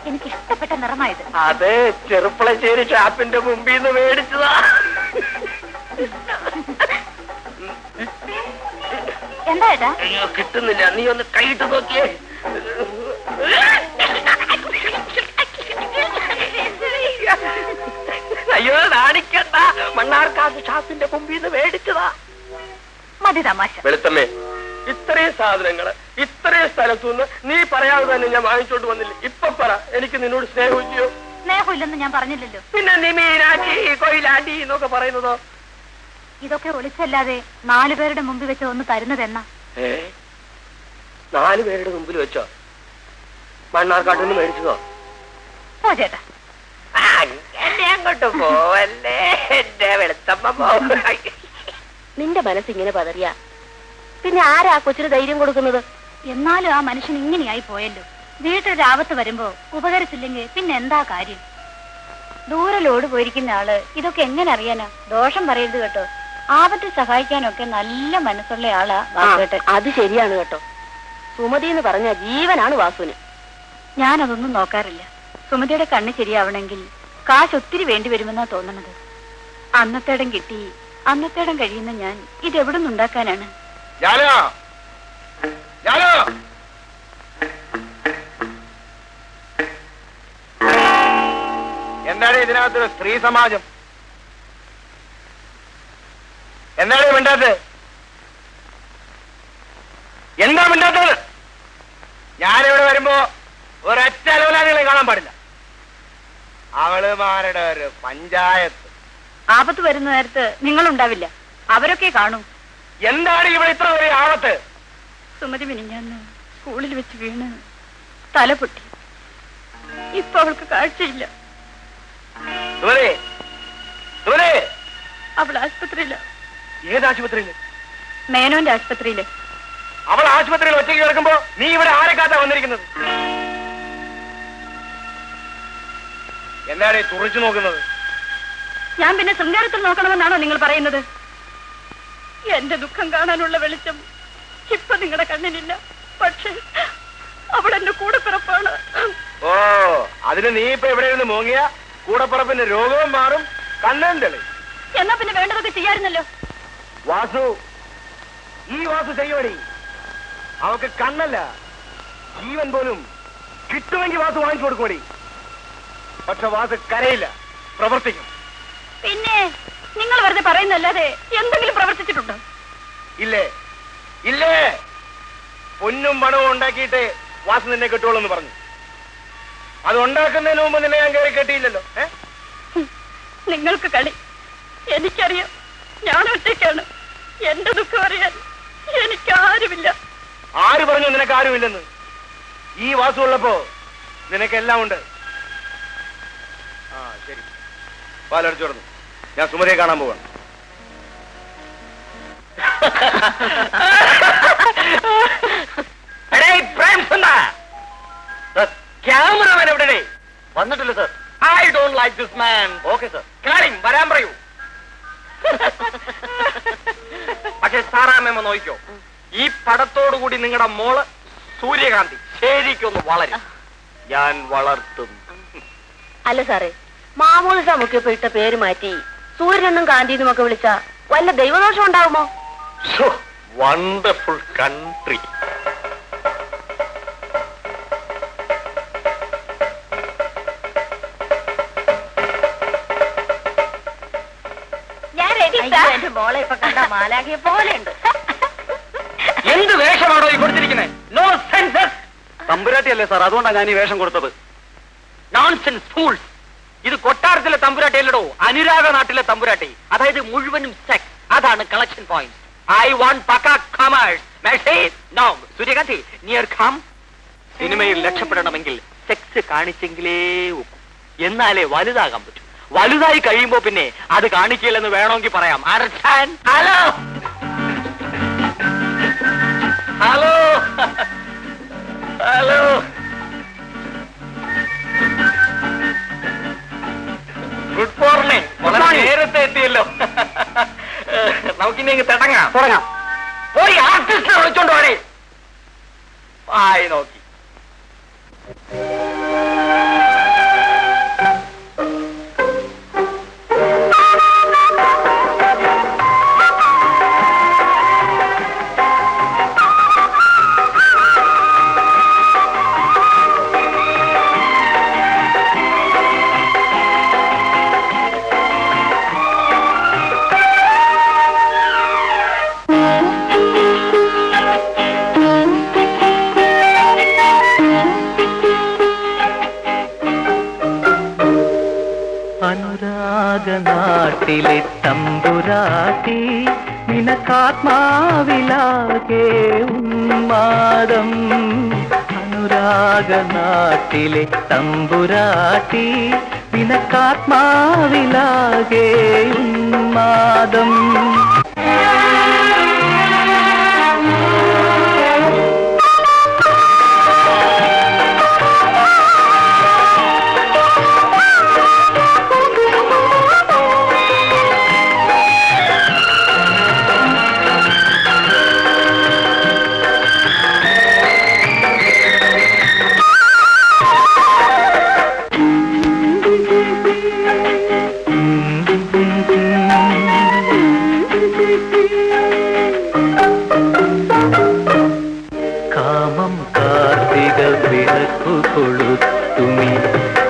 എനിക്ക് ഇഷ്ടപ്പെട്ട നിറമായത്. അതെ, ചെറുപ്പളശ്ശേരി ഷാപ്പിന്റെ മുമ്പിൽ നിന്ന് മേടിച്ചതാ. എന്താ ഏട്ടാ? അയ്യോ, കിട്ടുന്നില്ല. നീ ഒന്ന് കൈയിട്ട് നോക്കിയേ. അയ്യോ, നാണിക്കണ്ട. മണ്ണാർക്കാട് ഷാപ്പിന്റെ മുമ്പിൽ നിന്ന് മേടിച്ചതാ. മതി തമാശ. വെളുത്തമ്മേ, ഇത്രയും സാധനങ്ങള് ഇത്രയും സ്ഥലത്തുനിന്ന് നീ പറയാതെ തന്നെ ഞാൻ വാങ്ങിച്ചോണ്ട് വന്നില്ല. ഇപ്പൊ പറ, എനിക്ക് നിന്നോട് സ്നേഹിക്കുകയോ? സ്നേഹമില്ലെന്ന് ഞാൻ പറഞ്ഞില്ലല്ലോ. പിന്നെ നീ മീനാക്കി കൊയിലാണ്ടി എന്നൊക്കെ പറയുന്നതോ? ഇതൊക്കെ ഒളിച്ചല്ലാതെ 4 പേരുടെ മുമ്പിൽ വെച്ച് ഒന്ന് തരുന്നതെന്നാ? 4 പേരുടെ മുമ്പിൽ വെച്ചോ? മണ്ണാർക്കാട്ടിൽ മേടിച്ചതോ? പോ ചേട്ടാ. എന്നെ അങ്ങോട്ട് പോവല്ലേ എന്റെ വെളുത്തമ്മ. നിന്റെ മനസ്സിങ്ങനെ പതറിയ പിന്നെ ആരാ കൊച്ചിന് ധൈര്യം കൊടുക്കുന്നത്? എന്നാലും ആ മനുഷ്യൻ ഇങ്ങനെയായി പോയല്ലോ. വീട്ടിലൊരു ആപത്ത് വരുമ്പോ ഉപകരിച്ചില്ലെങ്കിൽ പിന്നെ എന്താ കാര്യം? ദൂരെ ലോഡ് പോയിരിക്കുന്ന ആള് ഇതൊക്കെ എങ്ങനെ അറിയാനാ? ദോഷം പറയരുത് കേട്ടോ. ആപത്തിൽ സഹായിക്കാനൊക്കെ നല്ല മനസ്സുള്ള ആളാ വാസുകേട്ടൻ. അത് ശരിയാണ് കേട്ടോ. സുമതി എന്ന് പറഞ്ഞ ജീവനാണ് വാസുവിന്. ഞാനതൊന്നും നോക്കാറില്ല. സുമതിയുടെ കണ്ണ് ശരിയാവണമെങ്കിൽ കാശ് ഒത്തിരി വേണ്ടി വരുമെന്നാ തോന്നണത്. അന്നത്തേടം കിട്ടി അന്നത്തേടം കഴിയുന്ന ഞാൻ ഇതെവിടെ നിന്നുണ്ടാക്കാനാണ്? എന്താണ് ഇതിനകത്തൊരു സ്ത്രീ സമാജം? എന്താണ് വേണ്ടത്? എന്താ മിണ്ടാത്തത്? ഞാനിവിടെ വരുമ്പോ ഒരൊറ്റ അലവലാദികളെ കാണാൻ പാടില്ല. അവളുമാരുടെ ഒരു പഞ്ചായത്ത്. ആപത്ത് വരുന്ന നേരത്ത് നിങ്ങളുണ്ടാവില്ല, അവരൊക്കെ കാണൂ. എന്താണ് ഇവിടെ ഇത്ര വലിയ ആപത്ത്? സുമതി മിനിഞ്ഞാന്ന് സ്കൂളിൽ വെച്ച് വീണ് തല പൊട്ടി. ഇപ്പൊ അവൾക്ക് കാഴ്ചയില്ല. സുമതി, സുമതി, അവൾ ആശുപത്രിയില്ല. ഏത് ആശുപത്രിയില്? മേനോന്റെ ആശുപത്രിയില്. അവൾ ആശുപത്രിയിൽ ഒറ്റയ്ക്ക് കിടക്കുമ്പോ നീ ഇവിടെ ആരെ കാത്താ വന്നിരിക്കുന്നത്? എന്താണ് ഈ തുറച്ചു നോക്കുന്നത്? ഞാൻ പിന്നെ ശൃംഗാരത്തിൽ നോക്കണമെന്നാണോ നിങ്ങൾ പറയുന്നത്? എന്റെ ദുഃഖം കാണാനുള്ള വെളിച്ചം ഇപ്പൊ നിങ്ങളുടെ കണ്ണിനില്ല. പക്ഷെ അവൾ എന്റെ കൂടെപ്പിറപ്പാണ്. ഓ, അതിന് നീ ഇപ്പൊ എവിടെ ഇരുന്ന് മോങ്ങിയ കൂടപ്പുറപ്പിന്റെ രോഗവും മാറും, കണ്ണും തെളി. എന്നാ പിന്നെ വേണ്ടതൊക്കെ ചെയ്യാറുന്നല്ലോ. വാസു, ഈ വാസു ചെയ്യോടി. അവക്ക് കണ്ണല്ല, ജീവൻ പോലും കിട്ടുമെങ്കിൽ വാസു വാങ്ങിച്ചു കൊടുക്കോടി. പക്ഷെ വാസു കരയില്ല, പ്രവർത്തിക്കും. പിന്നെ നിങ്ങൾ വെറുതെ പറയുന്നല്ലാതെ എന്തെങ്കിലും പ്രവർത്തിച്ചിട്ടുണ്ടോ? ഇല്ലേ, ഇല്ലേ. പൊന്നും പണവും ഉണ്ടാക്കിയിട്ട് വാസു നിന്നെ കിട്ടുള്ളൂ എന്ന് പറഞ്ഞു. അത് ഉണ്ടാക്കുന്നതിന് മുമ്പ് നിന്നെ ഞാൻ കയറി കെട്ടിയില്ലല്ലോ. നിങ്ങൾക്ക് കളി. എനിക്കറിയാം, ഞാൻ ഒറ്റയ്ക്കാണ്. എന്റെ ദുഃഖം അറിയാൻ എനിക്കാരുമില്ല. ആര് പറഞ്ഞു നിനക്ക് ആരുമില്ലെന്ന്? ഈ വാസു ഉള്ളപ്പോ നിനക്കെല്ലാം ഉണ്ട്. ആ ശരി, പാലടിച്ചു തുടർന്നു. ഞാൻ സുമതിയെ കാണാൻ പോവാണ്. ക്യാമറമാൻ എവിടെ? വന്നിട്ടില്ല sir. I don't like this man. Okay sir. കാര്യം വരാൻ പറയൂ. പക്ഷെ സാറാമ്മ നോക്കിക്കോ, ഈ പടത്തോടു കൂടി നിങ്ങളുടെ മോള് സൂര്യകാന്തി ശരിക്കൊന്ന് വളരും. ഞാൻ വളർത്തും. അല്ല സാറേ, മാമൂല് നമുക്കിപ്പോ ഇട്ട പേര് മാറ്റി സൂര്യനെന്നും കാന്തിന്നും ഒക്കെ വിളിച്ച വല്ല ദൈവദോഷം ഉണ്ടാവുമോ? Wonderful country. ഞാൻ റെഡി. എന്റെ മോളെ ഇപ്പൊ കണ്ട മാലാഖിയെ പോലെയുണ്ട്. എന്ത് വേഷമാണോ ഈ കൊടുത്തിരിക്കുന്നത്? No census. തമ്പുരാട്ടിയല്ലേ സാർ, അതുകൊണ്ടാണ് ഞാൻ ഈ വേഷം കൊടുത്തത്. Nonsense fools. ഇത് കൊട്ടാരത്തിലെ തമ്പുരാട്ടി അല്ലടോ, അനുരാഗ നാട്ടിലെ തമ്പുരാട്ടി. അതായത് മുഴുവനും സെക്സ്. അതാണ് കളക്ഷൻ പോയിന്റ്. ഐ വാണ്ട് പക്ക കമേഴ്സ്. Message no. സൂര്യകാന്തി, നിയർ കം. സിനിമയിൽ രക്ഷപ്പെടണമെങ്കിൽ സെക്സ് കാണിച്ചെങ്കിലേ ഒക്കൂ. എന്നാലേ വലുതാകാൻ പറ്റൂ. വലുതായി കഴിയുമ്പോ പിന്നെ അത് കാണിക്കില്ലെന്ന് വേണമെങ്കിൽ പറയാം. Hello hello hello. Good morning. വളരെ നേരത്തെ എത്തിയല്ലോ. നമുക്കിനി തുടങ്ങാം. പോയി ആർട്ടിസ്റ്റിനെ വിളിച്ചോണ്ട് പോണേ. ആയി നോക്കി. അനുരാഗനാട്ടിലെ തമ്പുരാട്ടി നിനക്കാത്മാവിലാകെ ഉന്മാദം. അനുരാഗനാട്ടിലെ തമ്പുരാട്ടി നിനക്കാത്മാവിലാകെ ഉന്മാദം. കാമം കാർത്തിക വിളക്കു കൊളുത്തുമി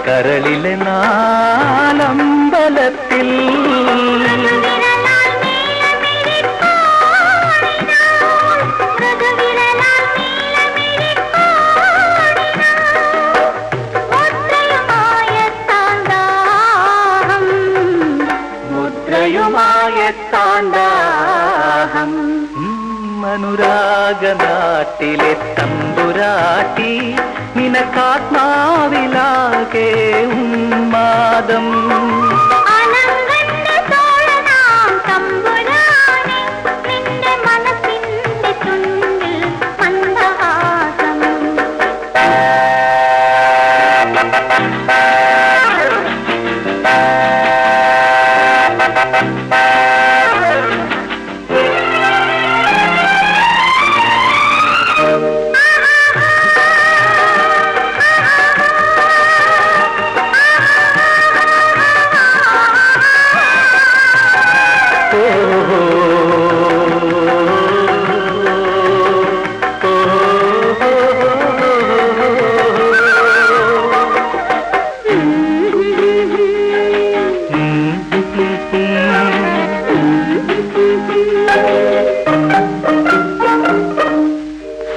കരളിലെ നാലമ്പലത്തിൽ. മൃദുവിരലാൽ സാന്താഹം അനുരാഗനാട്ടിലെ തമ്പുരാട്ടി നിനക്കാത്മാവിലാകെ ഉന്മാദം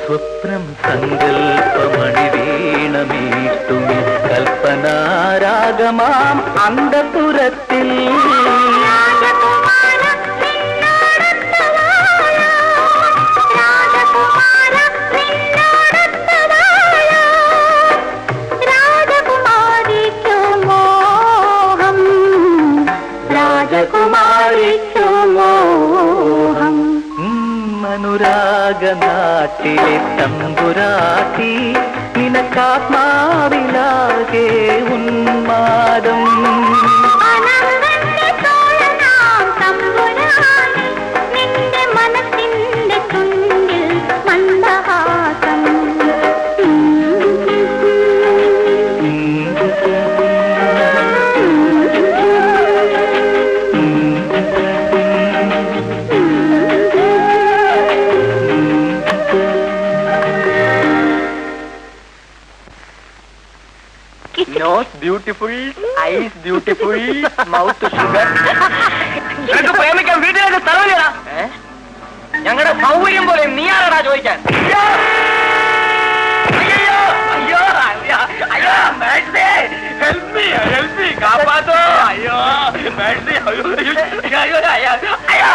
സ്വപ്നം സങ്കൽപ്പമണി വീണമീട്ടുമി കൽപ്പനാരാഗമാം അന്തപുരത്തിൽ അനുരാഗനാട്ടിലെ തമ്പുരാട്ടി നിനക്കാത്മാവിലാകെ ഉന്മാദം Nose beautiful, eyes beautiful, mouth sugar. നിനക്ക് പ്രേമിക്കാൻ വീട്ടിലേക്ക് സ്ഥലമില്ലടാ. ഞങ്ങളുടെ സൗകര്യം പോലെ നീ ആരാടാ ചോദിക്കാൻ? അയ്യോ അയ്യോ അയ്യോ അയ്യോ മേഴ്സി ഹെൽപ് മീ കാപ്പാത്തോ അയ്യോ മേഴ്സി അയ്യോ അയ്യോ അയ്യോ അയ്യോ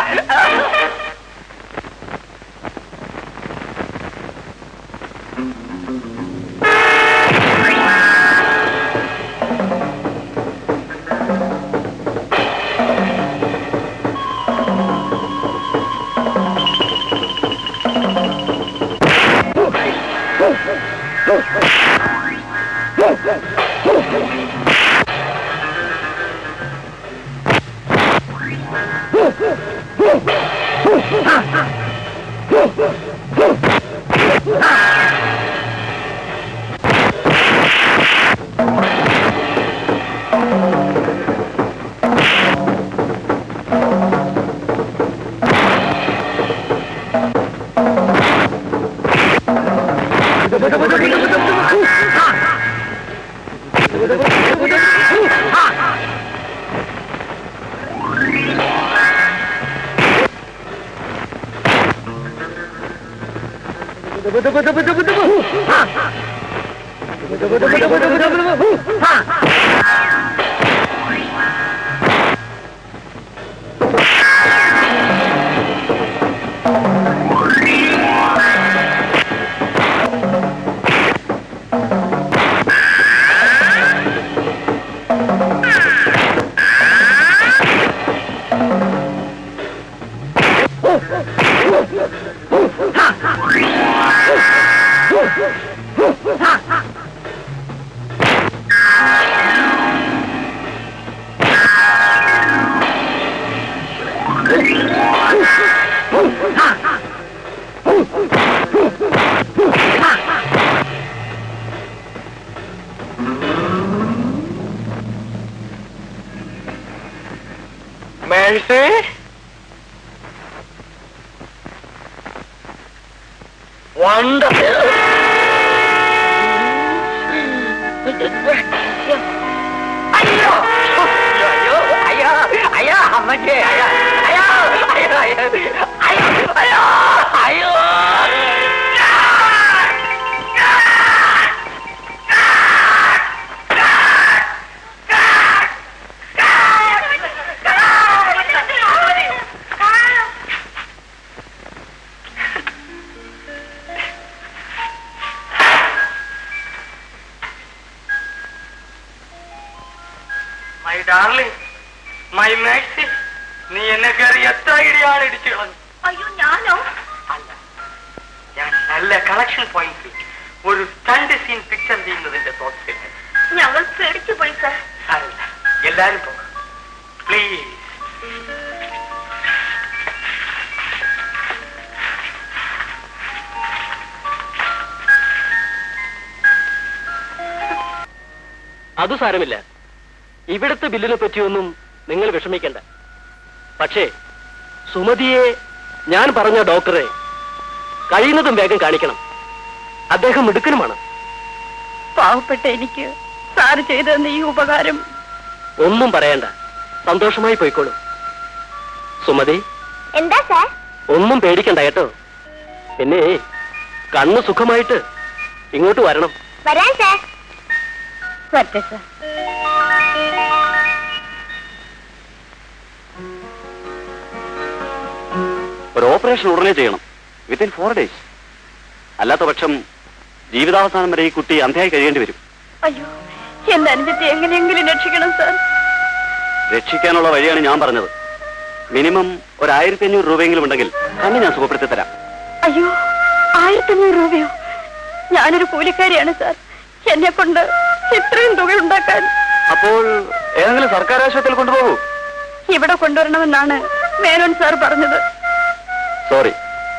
Mercy? Wonderful. Ayo! Ayo! Ayo! Ayo! Ammake! Ayo! Ayo! Ayo! Ayo! Ayo! Ayo! Ayo! My darling, my maxi, നീ എന്നെ കയറി എത്ര ഇടിയാണ് ഇടിച്ചു കളഞ്ഞു. അയ്യോ ഞാനോ? അല്ല, ഞാൻ നല്ല കളക്ഷൻ പോയിന്റ് ഒരു സ്റ്റണ്ട് സീൻ പിക്ചർ ചെയ്യുന്നതിന്റെ തോട്ട്സിൽ. ഞങ്ങൾ പേടിച്ചു പോയി സാർ. സാരമില്ല, എല്ലാരും പോകാം പ്ലീസ്. അത് സാരമില്ല. ഇവിടുത്തെ ബില്ലിനെ പറ്റിയൊന്നും നിങ്ങൾ വിഷമിക്കണ്ട. പക്ഷേ സുമതിയെ ഞാൻ പറഞ്ഞ ഡോക്ടറെ കഴിയുന്നതും വേഗം കാണിക്കണം. അദ്ദേഹം മിടുക്കനുമാണ്. പാവപ്പെട്ട എനിക്ക് സാറ് ചെയ്തെന്ന ഈ ഉപകാരം ഒന്നും പറയണ്ട, സന്തോഷമായി പോയിക്കോളൂ. സുമതി, എന്താ സാർ? ഒന്നും പേടിക്കണ്ട കേട്ടോ. പിന്നെ കണ്ണ് സുഖമായിട്ട് ഇങ്ങോട്ട് വരണം. വരാൻ സാർ. വരട്ടെ സാർ. ഒരു ഓപ്പറേഷൻ ഉടനെ ചെയ്യണം, വിത്തിൻ 4 days. അല്ലാത്ത പക്ഷം ജീവിതാവസാനം വരെ ഈ കുട്ടി അന്ധയായി കഴിയേണ്ടി വരും. അയ്യോ, എന്റെ അനുജത്തെ എങ്ങനെയെങ്കിലും രക്ഷിക്കണം സാർ. രക്ഷിക്കാനുള്ള വഴിയാണ് ഞാൻ പറഞ്ഞത്. മിനിമം ഒരു 1500 രൂപയെങ്കിലും ഉണ്ടെങ്കിൽ തന്നെ ഞാൻ സുഖപ്പെടുത്തി തരാം. അയ്യോ, 1500 രൂപയോ? ഞാനൊരു കൂലിക്കാരിയാണ് സാർ. എന്നെ കൊണ്ട് ഇത്രയും തുക ഉണ്ടാക്കാൻ. അപ്പോൾ ഏതെങ്കിലും സർക്കാർ ആശുപത്രിയിൽ കൊണ്ടുപോകൂ. ഇവിടെ കൊണ്ടുവരണമെന്നാണ് മേനോൻ സാർ പറഞ്ഞത്. സോറി,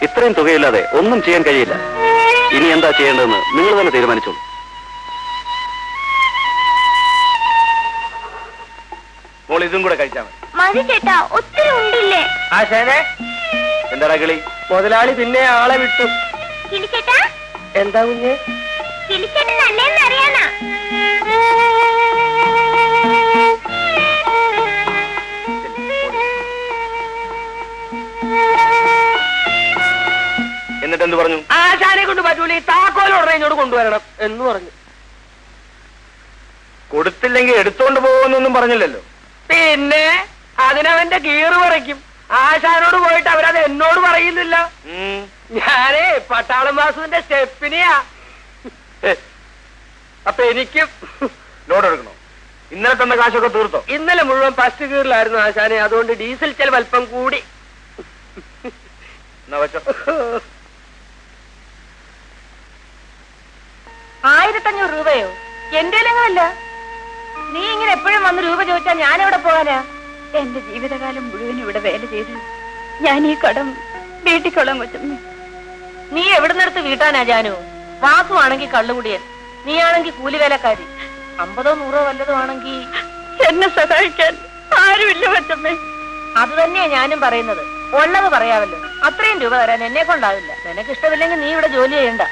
ഇത്രയും തുകയില്ലാതെ ഒന്നും ചെയ്യാൻ കഴിയില്ല. ഇനി എന്താ ചെയ്യേണ്ടതെന്ന് നിങ്ങൾ തന്നെ തീരുമാനിച്ചോളൂ. മോൾ ഇതും കൂടെ കഴിച്ചാൽ മതി. മതി ചേട്ടാ, ഒത്തിരി ഉണ്ടില്ലേ? ആശാനെ, എന്താടാ കിളി? മുതലാളി പിന്നെ ആളെ വിട്ടു. കിളിച്ചേട്ടാ, എന്താ കുഞ്ഞ്? കിളിച്ചേട്ടൻ നല്ലേന്ന് അറിയാനാ. എന്നിട്ട് എന്ത് പറഞ്ഞു? ആശാനെ കൊണ്ട് പറ്റൂല, ഈ താക്കോൽ ഉടനെ ഇങ്ങോട്ട് കൊണ്ടുവരണം എന്ന് പറഞ്ഞു. കൊടുത്തില്ലെങ്കിൽ എടുത്തോണ്ട് പോകുമെന്നൊന്നും പറഞ്ഞില്ലല്ലോ. പിന്നെ അതിനവന്റെ ഗീറ് പറയ്ക്കും. ആശാനോട് പോയിട്ട് അവരത് എന്നോട് പറയുന്നില്ല. ഞാനേ പട്ടാളം വാസുവിന്റെ സ്റ്റെപ്പിനെയാ. അപ്പൊ എനിക്കും ലോഡ് എടുക്കണോ? ഇന്നലെ തന്ന കാശൊക്കെ തീർത്തോ? ഇന്നലെ മുഴുവൻ ഫസ്റ്റ് ഗീറിലായിരുന്നു ആശാനെ. അതുകൊണ്ട് ഡീസൽ ചെലവ് അല്പം കൂടി. എന്നാ വെച്ചോ. 1500 രൂപയോ? എന്റെ അല്ല. നീ ഇങ്ങനെ എപ്പോഴും വന്ന് രൂപ ചോദിച്ചാ ഞാൻ എവിടെ പോകാനാ? എന്റെ ജീവിതകാലം മുഴുവൻ ഇവിടെ വേല ചെയ്ത് ഞാൻ ഈ കടം വീട്ടിക്കൊള്ളാൻ കൊച്ചമ്മ. നീ എവിടുന്നെടുത്ത് വീട്ടാനാ ജാനു? വാസു ആണെങ്കിൽ കള്ളുകുടിയൻ, നീയാണെങ്കിൽ കൂലിവേലക്കാരി. 50 100 വല്ലതും ആണെങ്കിൽ എന്നെ സഹായിക്കാൻ ആരുമില്ല കൊച്ചമ്മേ. അത് തന്നെയാ ഞാനും പറയുന്നത്. ഉള്ളത് പറയാമല്ലോ. അത്രയും രൂപ തരാൻ എന്നെ കൊണ്ടാവില്ല. നിനക്ക് ഇഷ്ടമില്ലെങ്കിൽ നീ ഇവിടെ ജോലി ചെയ്യണ്ട.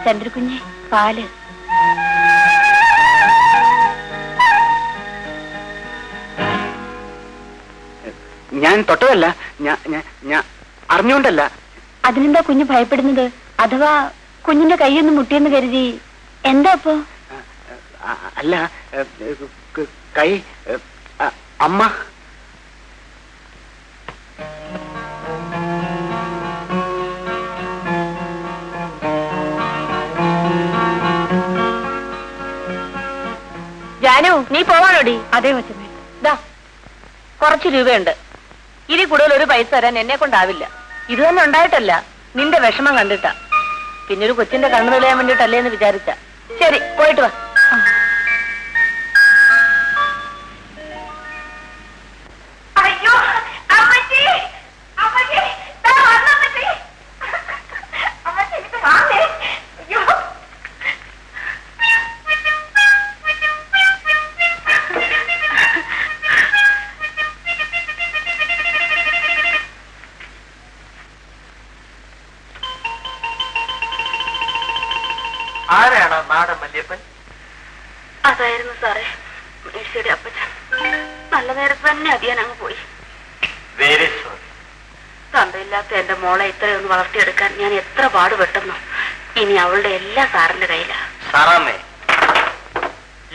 ചന്ദ്രകുഞ്ഞെ, പാല്. ഞാൻ തൊട്ടതല്ല, ഞാൻ അറിഞ്ഞുകൊണ്ടല്ല. അതിനെന്താ കുഞ്ഞ് ഭയപ്പെടുന്നത്? അഥവാ കുഞ്ഞിന്റെ കൈയൊന്ന് മുട്ടിയെന്ന് കരുതി എന്താ അപ്പോ? അല്ല, കൈ അമ്മ. ജാനു, നീ പോവാനോടി? അതേ കൊച്ചമ്മേ. ദാ കുറച്ച് രൂപയുണ്ട്. ഇതിൽ കൂടുതൽ ഒരു പൈസ തരാൻ എന്നെ കൊണ്ടാവില്ല. ഇത് തന്നെ ഉണ്ടായിട്ടല്ല, നിന്റെ വിഷമം കണ്ടിട്ടാ. പിന്നെ ഒരു കൊച്ചിന്റെ കണ്ണു തെളിയാൻ വേണ്ടിട്ടല്ലേ എന്ന് വിചാരിച്ച. ശരി, പോയിട്ട് വാ. ആരാണ് നാടൻ വല്യപ്പൻ? അതായിരുന്നു സാറേ മേഴ്സിയുടെ അപ്പച്ചൻ. നല്ല നേരത്ത് തന്നെ അധികം അങ്ങ് പോയി. Very sorry. തന്തയില്ലാത്ത എന്റെ മോളെ ഇത്രയൊന്ന് വളർത്തിയെടുക്കാൻ ഞാൻ എത്ര പാടുപെട്ടെന്നോ. ഇനി അവളുടെ എല്ലാ സാറിന്റെ കയ്യിലാ. സാറാമ്മേ,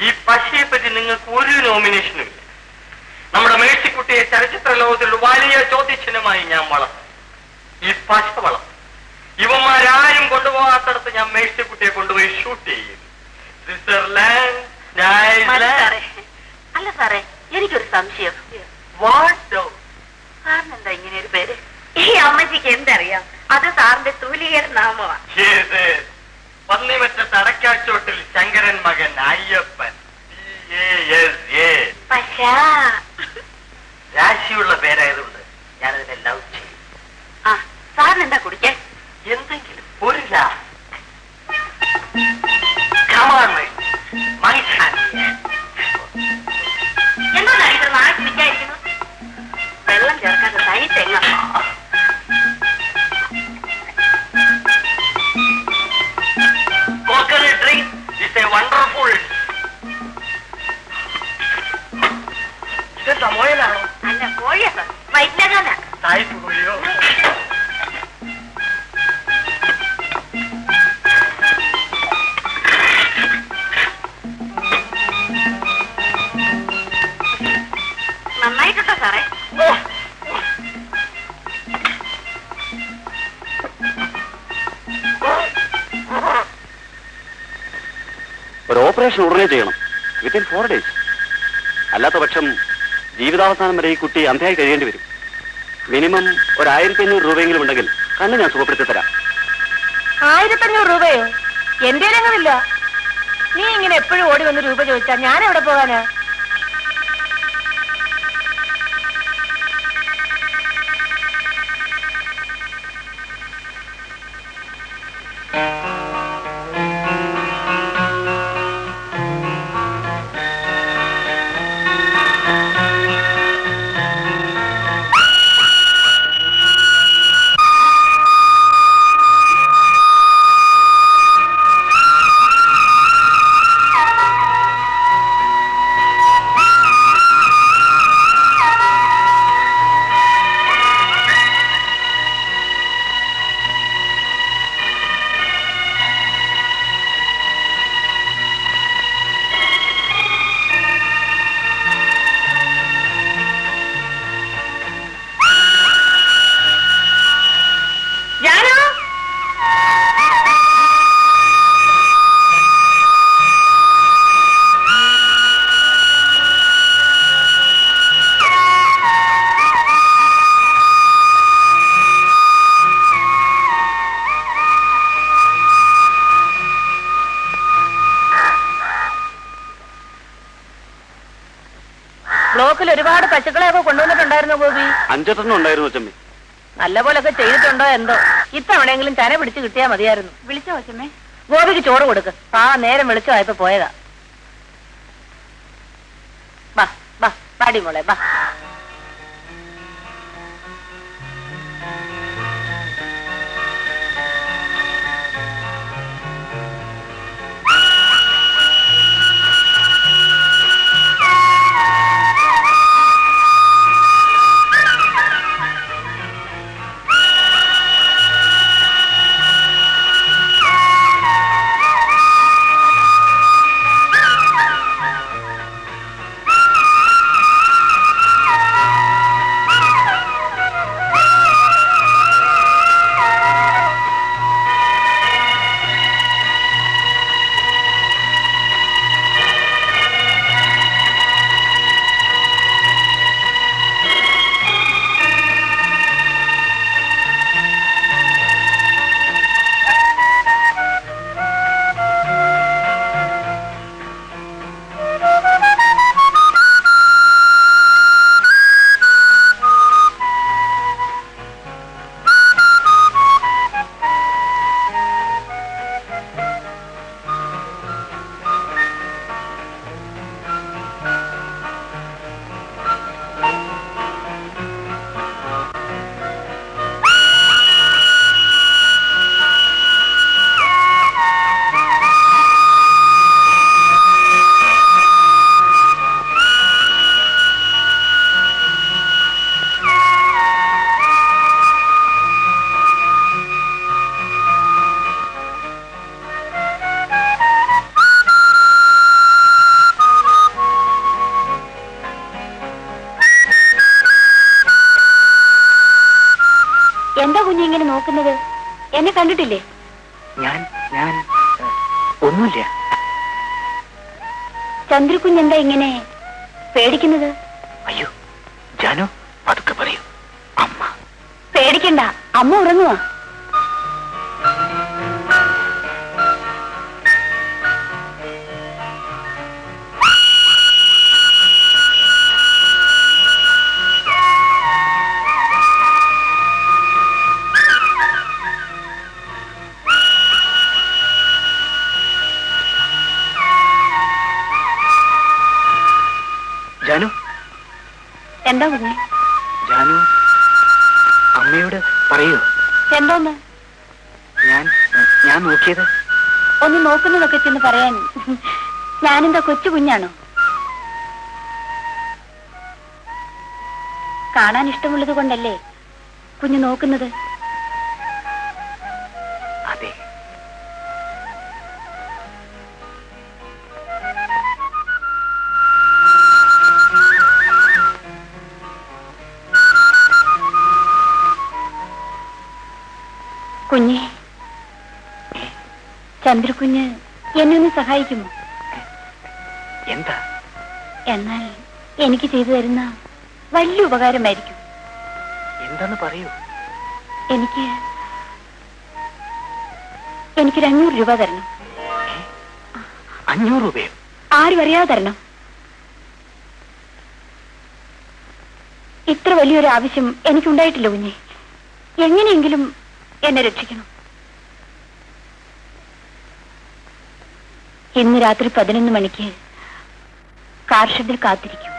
ഈ പശയെ പറ്റി നിങ്ങൾക്ക് ഒരു നോമിനേഷനും ഇല്ല. നമ്മുടെ മേഴ്സിക്കുട്ടിയെ ചലച്ചിത്ര ലോകത്തിൽ വലിയ ചോദ്യചിഹ്നമായി ഞാൻ വളർത്തും. ഈ പശ വളർത്തും. ഇവന്മാരാരും കൊണ്ടുപോകാത്തടത്ത് ഞാൻ മേഴ്സിക്കുട്ടിയെ കൊണ്ടുപോയി ഷൂട്ട് ചെയ്യും. സ്വിറ്റ്സർലാൻഡ്, അല്ല സാറേ, എനിക്കൊരു സംശയം. സാറിന് എന്താ ഇങ്ങനെ ഒരു പേര്? ഈ അമ്മച്ചിക്ക് എന്തറിയാം? അത് സാറിന്റെ തൂലികയുടെ നാമമാണ്. പന്നിമറ്റ തടക്കാച്ചോട്ടിൽ ശങ്കരൻ മകൻ അയ്യപ്പൻ. രാശിയുള്ള പേരായതുകൊണ്ട് ഞാനതിനെ ലവ് ചെയ്യും. ആ, സാറിന് എന്താ കുടിക്കാൻ? എന്തെങ്കിലും ഒരു ലാ. Come on, my son. എന്താണ് ഇത് നാളെ കുടിക്കാതിരിക്കുന്നു? വെള്ളം ചേർക്കാത്ത തനി തെങ്ങ. Coconut drink is a wonderful. ഇത് സമോയലാണോ? അല്ല, കോഴിയാ സാർ. വൈദ്യകാല സായിപ്പ് കോഴിയോ? നന്നായിട്ടുണ്ടോ സാറേ? ഒരു ഓപ്പറേഷൻ ഉടനെ ചെയ്യണം, വിത്തിൻ 4 days. അല്ലാത്ത പക്ഷം ജീവിതാവസാനം വരെ ഈ കുട്ടി അന്ധയായി കഴിയേണ്ടി വരും. മിനിമം 1500 രൂപയെങ്കിലും ഉണ്ടെങ്കിൽ കണ്ണ് ഞാൻ സുഖപ്പെടുത്തി തരാം. 1500 രൂപയോ? എന്റെ രംഗമില്ല. നീ ഇങ്ങനെ എപ്പോഴും ഓടി വന്ന് രൂപ ചോദിച്ചാ ഞാൻ എവിടെ പോകാനാ? ബ്ലോക്കിൽ ഒരുപാട് പശുക്കളെയൊക്കെ കൊണ്ടുവന്നിട്ടുണ്ടായിരുന്നു ഗോപി. 5 ഉണ്ടായിരുന്നു അച്ചമ്മേ. നല്ല പോലൊക്കെ ചെയ്തിട്ടുണ്ടോ എന്തോ. ഇത്തവണയെങ്കിലും ചന പിടിച്ച് കിട്ടിയാ മതിയായിരുന്നു. വിളിച്ചോ അച്ഛമ്മേ? ഗോപിക്ക് ചോറ് കൊടുക്ക്. നേരം വെളിച്ചമായപ്പോ പോയതാ. ബാ ബാ പാടി മോളെ ബാ. നോക്കുന്നത്? എന്നെ കണ്ടിട്ടില്ലേ? ഞാൻ ഒന്നുമില്ല. ചന്ദ്രകുഞ്ഞെന്താ ഇങ്ങനെ പേടിക്കുന്നത്? അയ്യോ ജാനു, പതുക്കെ പറയൂ. അമ്മ പേടിക്കണ്ട, അമ്മ ഉറങ്ങുവാ. ജാനു, എന്താ കുഞ്ഞെ? ജാനു അമ്മയോട് പറയൂ. എന്താന്ന്? ഞാൻ നോക്കിയത്. ഒന്ന് നോക്കുന്നതൊക്കെ ചെന്ന് പറയാൻ ഞാനെന്താ കൊച്ചു കുഞ്ഞാണോ? കാണാൻ ഇഷ്ടമുള്ളത് കൊണ്ടല്ലേ കുഞ്ഞ് നോക്കുന്നത്? അതെ. കുഞ്ഞെ, ചന്ദ്രകുഞ്ഞ് എന്നെ ഒന്ന് സഹായിക്കുമോ? എന്താ? എന്നാൽ എനിക്ക് ചെയ്തു തരുന്ന വലിയ ഉപകാരമായിരിക്കും. എന്താന്ന് പറയൂ. എനിക്കൊരു 500 രൂപ തരണം. 500 രൂപയോ? ആരും അറിയാതെ തരണം. ഇത്ര വലിയൊരു ആവശ്യം എനിക്കുണ്ടായിട്ടില്ല കുഞ്ഞെ. എങ്ങനെയെങ്കിലും എന്നെ രക്ഷിക്കണം. ഇന്ന് രാത്രി 11 മണിക്ക് കാർ ഷെഡിൽ കാത്തിരിക്കും.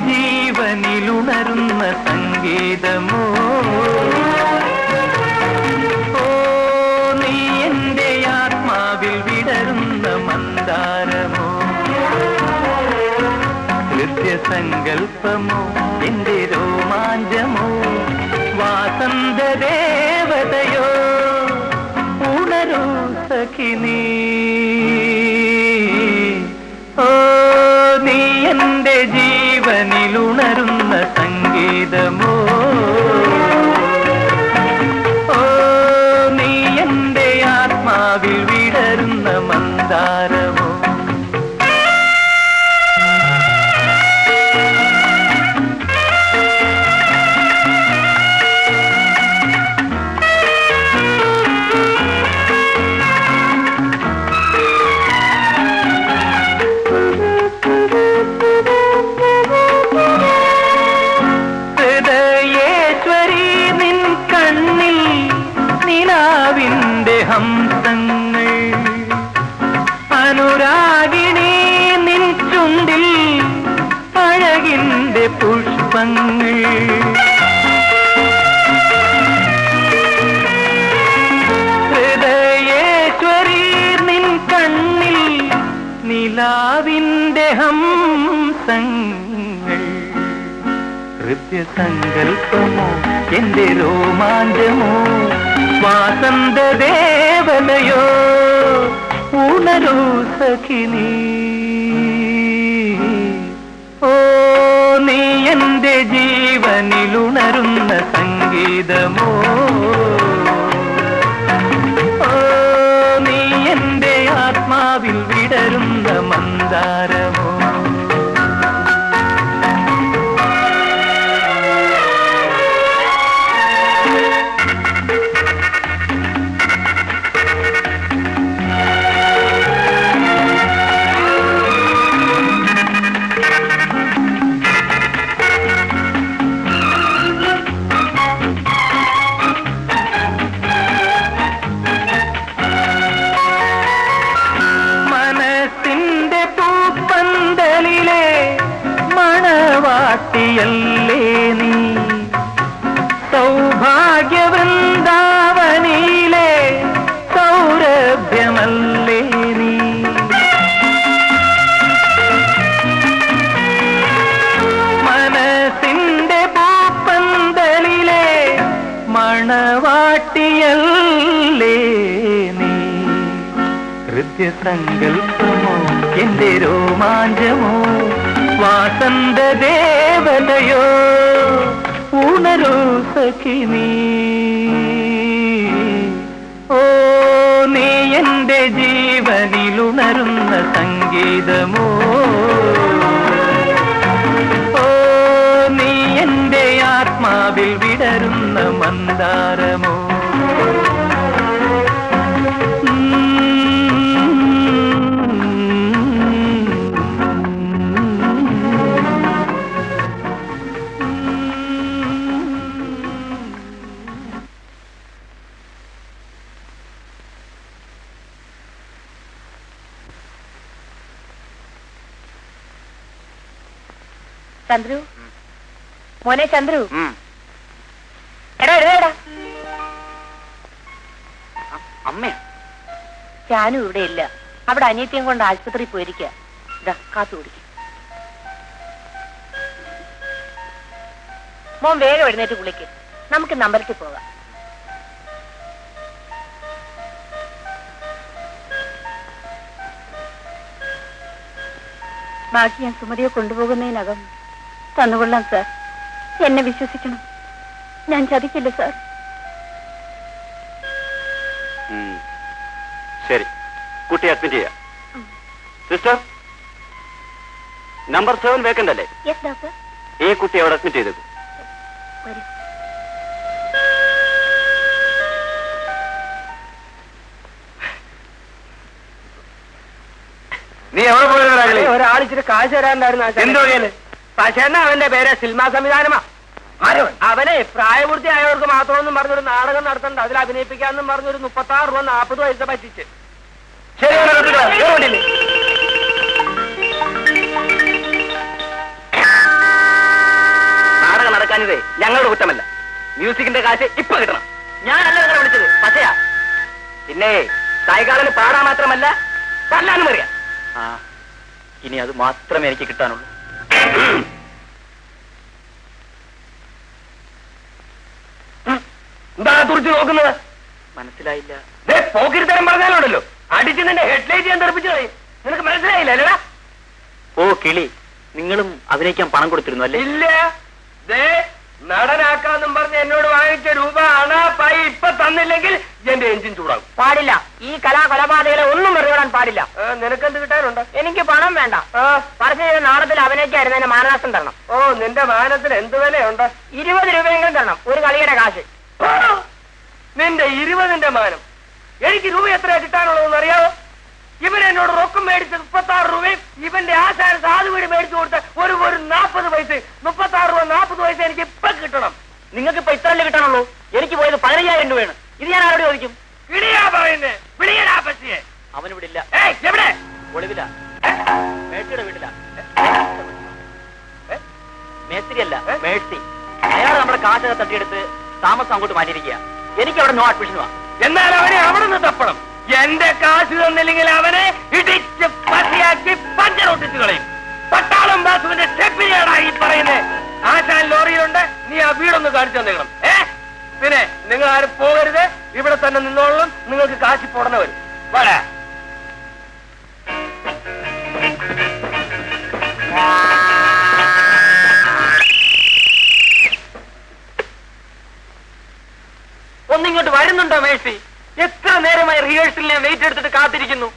ജീവനിലുണരുന്ന സംഗീതമോ, ഓ നീ എന്റെ ആത്മാവിൽ വിടരുന്ന മന്ദാരമോ, ഹൃദയസങ്കൽപ്പമോ എന്റെ രോമാഞ്ചമോ, വാസന്തദേവതയോ ഉണരൂ സഖിനീ. ഓ നീ എന്റെ ജീവനിലുണരുന്ന സംഗീതമോ, ഓ നീ എന്റെ ആത്മാവിൽ വിടരുന്ന മന്ദാരമോ. ഹംസങ്ങൾ അനുരാഗിണി നിൻ ചുണ്ടിൽ അഴകിന്റെ പുഷ്പങ്ങൾ, ഹൃദയേശ്വരി നിൻ കണ്ണിൽ നിലാവിന്റെ ഹംസങ്ങൾ, ഹൃദയസങ്കൽപ്പമോ എന്റെ രോമാഞ്ചമോ, വാസന്തദേവതയോ ഉണരൂ സഖിനീ. ഓ നീ എന്റെ ജീവനിലുണരുന്ന സംഗീതമോ, ഓ നീ ആത്മാവിൽ വിടരുന്ന മന്ദാരമോ. യല്ലേ നീ സൗഭാഗ്യവൃന്ദാവനിയിലെ സൗരഭ്യമല്ലേ നീ. മനസ്സിന്റെ പൂപ്പന്തലിലെ മണവാട്ടിയല്ലേ നീ. ഹൃദയസങ്കൽപ്പമോ എന്റെ രോമാഞ്ചമോ വാസന്ത ദേവതയോ ഉണരൂ സഖി നീ. ഓ നീ എന്റെ ജീവനിലുണരുന്ന സംഗീതമോ. ഓ നീ എന്റെ ആത്മാവിൽ വിടരുന്ന മന്ദാരമോ. ചന്ദ്രു, മോനെ ചന്ദ്രു, എടാ എഴുതേടാ. അമ്മ ജാനു ഇവിടെ ഇല്ല, അവിടെ അനിയത്തിയും കൊണ്ട് ആശുപത്രിയിൽ പോയിരിക്കുക. ഇതാ കാത്തു കുടിക്കും. മോൻ വേഗം എഴുന്നേറ്റ് കുളിക്ക്, നമുക്ക് നമ്പരത്തിൽ പോകാം. ബാക്കി ഞാൻ സുമതിയെ കൊണ്ടുപോകുന്നതിനകം തന്നുകൊള്ളാം സാർ. എന്നെ വിശ്വസിക്കണം, ഞാൻ ചതിക്കില്ല സാർ. ശരി, കുട്ടി അഡ്മിറ്റ് ചെയ്യാം. സിസ്റ്റർ, നമ്പർ 7 വേക്കന്റ് അല്ലേ? Yes doctor. ഈ കുട്ടി അവിടെ അഡ്മിറ്റ് ചെയ്തേക്കും. വരൂ. നീ എവിടെ പോയവരാ? ഒരാളിച്ചിട്ട് കാശ് തരാണ്ടായിരുന്നു. എന്തോ പക്ഷേ അവന്റെ പേര് സിനിമാ സംവിധാനമാ. അവനെ പ്രായപൂർത്തിയായവർക്ക് മാത്രമൊന്നും പറഞ്ഞൊരു നാടകം നടത്തണ്ട, അതിൽ അഭിനയിപ്പിക്കാന്നും പറഞ്ഞൊരു 36 രൂപ 40 പൈസ പറ്റിച്ച്. നാടകം നടക്കാനിതേ ഞങ്ങളുടെ കുറ്റമല്ല. മ്യൂസിക്കിന്റെ കാശ് ഇപ്പൊ കിട്ടണം. ഞാനല്ല നിങ്ങളെ വിളിച്ചത്, പച്ചയാ. പിന്നെ സായികാലന് പാടാൻ മാത്രമല്ല തല്ലാനും അറിയാം. ഇനി അത് മാത്രമേ എനിക്ക് കിട്ടാനുള്ളൂ. എന്താ തുറച്ചു നോക്കുന്നത്? മനസ്സിലായില്ല. പോക്കിരിത്തരം പറഞ്ഞാലുണ്ടല്ലോ, അടിച്ച് നിന്റെ ഹെഡ്ലൈറ്റ് ഞാൻ തെറിപ്പിച്ചു കളയും. നിനക്ക് മനസ്സിലായില്ല അല്ലടാ? ഓ കിളി, നിങ്ങളും അഭിനയിക്കാൻ പണം കൊടുത്തിരുന്നു അല്ലേ? ഇല്ല. നടനാക്കാന്നും പറഞ്ഞ് എന്നോട് വാങ്ങിച്ച രൂപ അണാപ്പായി ഇപ്പൊ തന്നില്ലെങ്കിൽ എന്റെ എഞ്ചിൻ ചൂടാകും. പാടില്ല, ഈ കൊലപാതകളെ ഒന്നും വെറുതെ പാടില്ല. നിനക്കെന്ത് കിട്ടാനുണ്ട്? എനിക്ക് പണം വേണ്ട. പറഞ്ഞു ചെയ്ത നാടകത്തിൽ അഭിനയിക്കായിരുന്നു എന്നെ മാനനാശം തരണം. ഓ, നിന്റെ മാനത്തിന് എന്ത് വിലയുണ്ട്? 20 രൂപയെങ്കിലും തരണം, ഒരു കളിയുടെ കാശ്. നിന്റെ 20ന്റെ മാനം എനിക്ക് രൂപ എത്രയാ കിട്ടാനുള്ളതെന്ന് അറിയാവോ? ഇവൻ എന്നോട് റൊക്കം മേടിച്ച് 36 രൂപയും ഇവന്റെ ആശാന സാധു വീട് മേടിച്ചു കൊടുത്ത ഒരു 40 പൈസ, 36 രൂപ 40 പൈസ എനിക്ക് ഇപ്പൊ കിട്ടണം. നിങ്ങൾക്ക് ഇപ്പൊ ഇത്രല്ലേ കിട്ടാനുള്ളൂ? എനിക്ക് പോയത് 15,000 രൂപയാണ്. ഇത് ഞാൻ ആരോട് ചോദിക്കും? കിളിയാ പറയുന്നേ, വിളിയടാ പറ്റിയെ. അവനിവിടെ ഇല്ല. എവിടെ? ഒളിവില, മേഴ്സിയുടെ വീട്ടില. മേസ്തിരിയല്ല, മേഴ്സി. അയാൾ നമ്മുടെ കാശൊക്കെ തട്ടിയെടുത്ത് താമസം അങ്ങോട്ട് മാറ്റിയിരിക്കുക. എനിക്ക് അവിടെ നോ അഡ്മിഷനുവാ. എന്നാൽ അവനെ അവിടെ നിന്ന് തപ്പണം. എന്റെ കാശ് തന്നില്ലെങ്കിൽ അവനെ ഇടിച്ച് പട്ടിയാക്കി പഞ്ചറൊട്ടിച്ചു കളയും. പട്ടാളം ബാസുവിന്റെ സ്റ്റെപ്പിനെയാണാ ഈ പറയുന്നത്. ആശാൻ ലോറിയിലുണ്ട്, നീ ആ വീടൊന്ന് കാണിച്ചു തന്നേക്കണം. പിന്നെ നിങ്ങൾ ആരും പോകരുത്, ഇവിടെ തന്നെ നിന്നോളണം. നിങ്ങൾക്ക് കാശി പോടണ വരും. വേടാ ഒന്നിങ്ങോട്ട് വരുന്നുണ്ടോ മേഴ്സി? എത്ര നേരമായി റിഹേഴ്സലിനെ വെയിറ്റ് എടുത്തിട്ട് കാത്തിരിക്കുന്നു.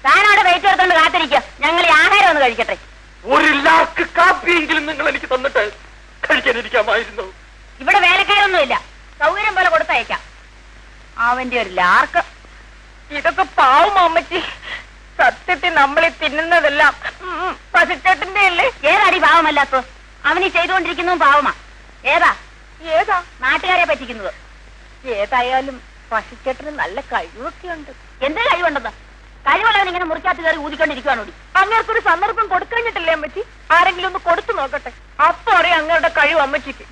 താനവിടെ വെയിറ്റ് എടുത്തോണ്ട് കാത്തിരിക്കുക. ഞങ്ങൾ ഈ ആഹാരം ഒന്ന് കഴിക്കട്ടെ. ഒരു ലാക്ക് കാപ്പിയെങ്കിലും നിങ്ങൾ എനിക്ക് തന്നിട്ട് കഴിക്കാനിരിക്കാമായിരുന്നു. ഇവിടെ വേലക്കാരൊന്നുമില്ല, സൗകര്യം പോലെ കൊടുത്തയക്കാം. അവന്റെ ഒരു ലാർക്ക്. ഇതൊക്കെ പാവം അമ്മച്ചി. സത്യത്തിൽ നമ്മളീ തിന്നുന്നതെല്ലാം പശുച്ചേട്ടന്റെ അല്ലേ? ഏതാടി പാവമല്ലാത്തോ? അവനീ ചെയ്തുകൊണ്ടിരിക്കുന്നതും പാവമാ. ഏതാ നാട്ടുകാരെ പറ്റിക്കുന്നത്? ഏതായാലും പശുച്ചേട്ടന് നല്ല കഴിവൊക്കെ ഉണ്ട്. എന്ത് കഴിവുണ്ടെന്ന്? കഴിവുള്ളവൻ ഇങ്ങനെ മുറിക്കാത്ത കയറി ഊതിക്കൊണ്ടിരിക്കുവാണോടി? അങ്ങേർക്കൊരു സന്ദർഭം കൊടുക്കഴിഞ്ഞിട്ടില്ലേ അമ്മച്ചി? ആരെങ്കിലും ഒന്ന് കൊടുത്തു നോക്കട്ടെ, അപ്പൊ അറിയാം അങ്ങയുടെ കഴിവ് അമ്മച്ചിക്ക്.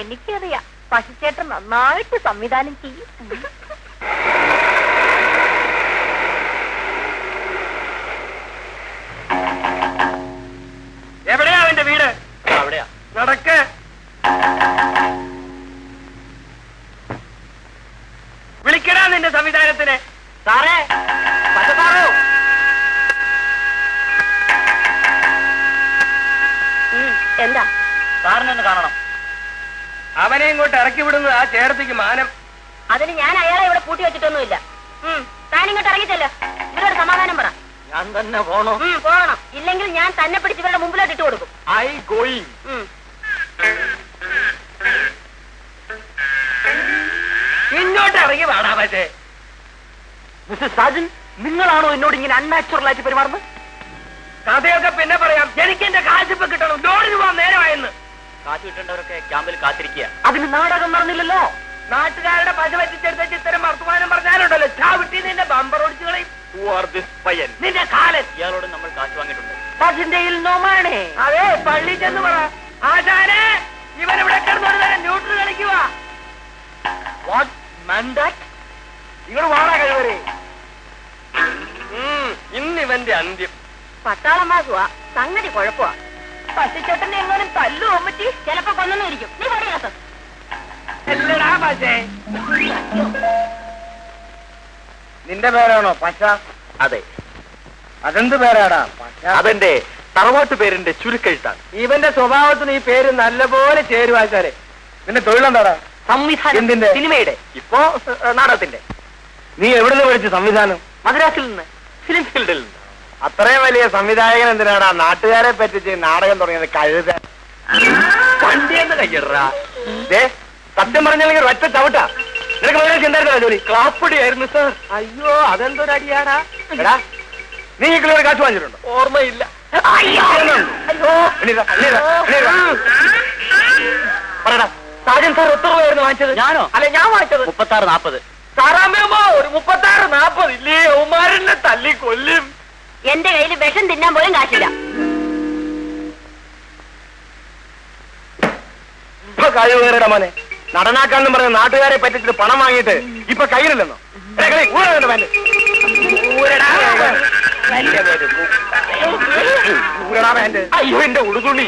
എനിക്കറിയാം, പശുച്ചേട്ടൻ നന്നായിട്ട് സംവിധാനം ചെയ്യും. എവിടെയാ അവന്റെ വീട്? അവിടെയാ. നടക്ക്. വിളിക്കടാ നിന്റെ സംവിധാനത്തിന്. സാറേ, പച്ചസാറോ? എന്താ? സാറിനൊന്ന് കാണണം. അവനെ ഇങ്ങോട്ട് ഇറക്കി വിടുന്നത് ആ ചേർത്തിക്ക് മാനം. അതിന് ഞാൻ അയാളെ ഇവിടെ പൂട്ടി വെച്ചിട്ടൊന്നുമില്ല. താനിങ്ങോട്ട് ഇറങ്ങിച്ചല്ലോ. ഇവരോട് സമാധാനം പറ. ഞാൻ തന്നെ പോണോ? പോകണം. ഇല്ലെങ്കിൽ ഞാൻ തന്നെ പിടിച്ച് ഇവരുടെ മുമ്പിലോട്ട് ഇട്ട് കൊടുക്കും. I going. ഇങ്ങോട്ട് ഇറങ്ങി വേടാ. പക്ഷേ മിസ്റ്റർ സാജൻ, നിങ്ങളാണോ എന്നോട് ഇങ്ങനെ അൺനാച്ചുറൽ ആയിട്ട് പെരുമാറുന്നത്? കഥയൊക്കെ പിന്നെ പറയാം. എനിക്ക് എന്റെ കാശിപ്പ് കിട്ടണം. ലോഡിന് പോകാൻ നേരമായെന്ന്. കാശ് കിട്ടേണ്ടവരൊക്കെ ക്യാമ്പിൽ കാത്തിരിക്കുക. അതിന് നാടകം നടന്നില്ലല്ലോ. നാട്ടുകാരുടെ പശ പറ്റിച്ചെടുത്ത ഇത്തരം വർത്തമാനം പറഞ്ഞാലുണ്ടല്ലോ, ചാവിട്ടി നിന്റെ ബമ്പർ ഓടിച്ചു കളയും. നിന്റെ കാലൻ. ഇയാളോട് നമ്മൾ കാശ് വാങ്ങിയിട്ടുണ്ട്. പശിന്റെ നോമാണേ. അതെ, പള്ളി ചെന്ന് പറ. ആശാനെ, ഇവനിവിടെ കിടന്നൊരു നേരം ന്യൂട്രൽ കളിക്കുക. ഇങ്ങോട്ട് വാടാ കഴിവരെ. ഇന്നിവന്റെ അന്ത്യം. പട്ടാളം മാസുവാ, സംഗതി കുഴപ്പമാ. പശുച്ചേട്ടന്റെ എങ്ങാനും തല്ലു അമ്മച്ചി. ചിലപ്പോ കൊന്നിരിക്കും. നീ പറയാത്ത എല്ലടാ പശേ. നിന്റെ പേരാണോ പശ? അതെ, അതെന്ത് പേരാടാ പശ? അതെന്റെ തറവാട്ട് പേരിന്റെ ചുരുക്കെഴുത്താണ്. ഇവന്റെ സ്വഭാവത്തിന് ഈ പേര് നല്ലപോലെ ചേരുവാച്ചാലേ. നിന്റെ തൊഴിലെന്താടാ? സംവിധാനം. എന്തിന്റെ? സിനിമയുടെ. ഇപ്പോ നാടകത്തിന്റെ. നീ എവിടുന്ന് പഠിച്ചു സംവിധാനം? മദ്രാസിൽ നിന്ന്, ഫിലിം ഫീൽഡിൽ നിന്ന്. അത്രയും വലിയ സംവിധായകൻ എന്തിനാടാ നാട്ടുകാരെ പറ്റിച്ച് നാടകം തുടങ്ങിയത്? കഴുത. വണ്ടിയെന്ന് കയ്യടാ. സത്യം പറഞ്ഞില്ലെങ്കിൽ ഒറ്റ ചവിട്ടാ. നിനക്ക് മദ്രാസ് എന്തായിരുന്നു ജോലി? ക്ലാപ്പടിയായിരുന്നു സാർ. അയ്യോ, അതെന്തൊരടിയാടാ. എടാ, നീ ഈ കിലോയുടെ കാശ് വാങ്ങിച്ചിട്ടുണ്ടോ? ഓർമ്മയില്ല. പറയടാ. സാജൻ സാർ എത്ര രൂപയായിരുന്നു വാങ്ങിച്ചത്? ഞാനോ? അല്ലെ, ഞാൻ വാങ്ങിച്ചത് 36-40. സാറാമ്മ ഒരു 36-40 ഇല്ലേ? ഉമാരനെ തല്ലി കൊല്ലും. എന്റെ കയ്യിൽ വിഷം തിന്നാൻ പോലും കാശില്ല. ഇപ്പൊ കഴിവ് കയറിയുടെ മോനെ. നടനാക്കാണെന്ന് പറഞ്ഞ നാട്ടുകാരെ പറ്റിച്ചിട്ട് പണം വാങ്ങിയിട്ട് ഇപ്പൊ കയ്യിലില്ലെന്നോ? അയ്യോ, എന്റെ ഉടുതുണി.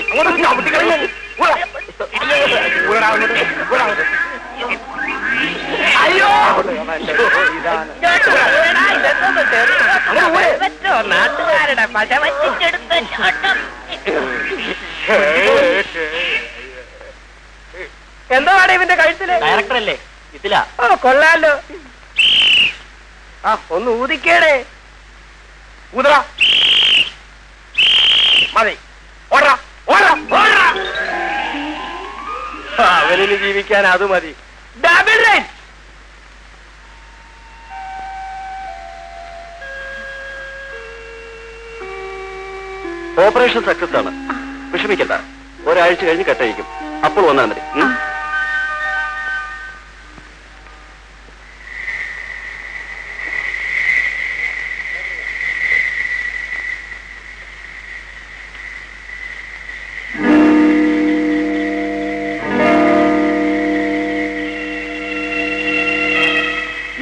അയ്യോ, നാട്ടുകാരുടെ പശ വച്ചിട്ടെടുത്ത എന്താണ് ഇവന്റെ കഴുത്തില്? ഡയറക്ടറല്ലേ? ഇതില. ഓ, കൊള്ളാലോ. ആ, ഒന്ന് ഊതിക്കേടേ. ഊതറ മതി. ഓടാ ഓടാ ഓടാ. അവനിന് ജീവിക്കാൻ അത് മതി. Double right. ഓപ്പറേഷൻ സക്സസ് ആണ്. വിഷമിക്കണ്ട, ഒരാഴ്ച കഴിഞ്ഞ് കട്ടഴിക്കും. അപ്പോൾ വന്നാൽ മതി.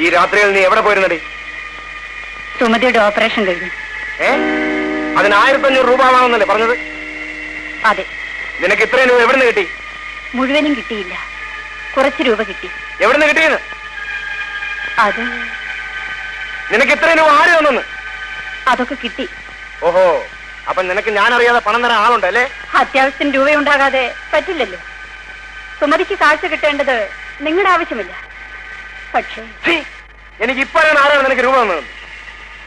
ഈ രാത്രിയിൽ നീ എവിടെ പോയിരുന്നടി? സുമതിയുടെ ഓപ്പറേഷൻ കഴിഞ്ഞു. അതിന് 1500 രൂപ ആവാമെന്നല്ലേ പറഞ്ഞത്? അതെ. നിനക്ക് ഇത്രയും രൂപ എവിടുന്ന് കിട്ടി? മുഴുവനും കിട്ടിയില്ല, കുറച്ച് രൂപ കിട്ടി. എവിടുന്ന് കിട്ടിയെന്ന്? അത് നിനക്ക് ഇത്രയും രൂപ ആര് തന്നെന്ന്? അതൊക്കെ കിട്ടി. ഓഹോ, അപ്പൊ നിനക്ക് ഞാൻ അറിയാതെ പണം തരാൻ ആളുണ്ടല്ലേ? അത്യാവശ്യത്തിന് രൂപയുണ്ടാകാതെ പറ്റില്ലല്ലോ. സുമതിക്ക് കാഴ്ച കിട്ടേണ്ടത് നിങ്ങളുടെ ആവശ്യമില്ല. പക്ഷേ എനിക്ക് ഇപ്പോഴാണ് ആരാണ് നിനക്ക് രൂപ തന്നത്?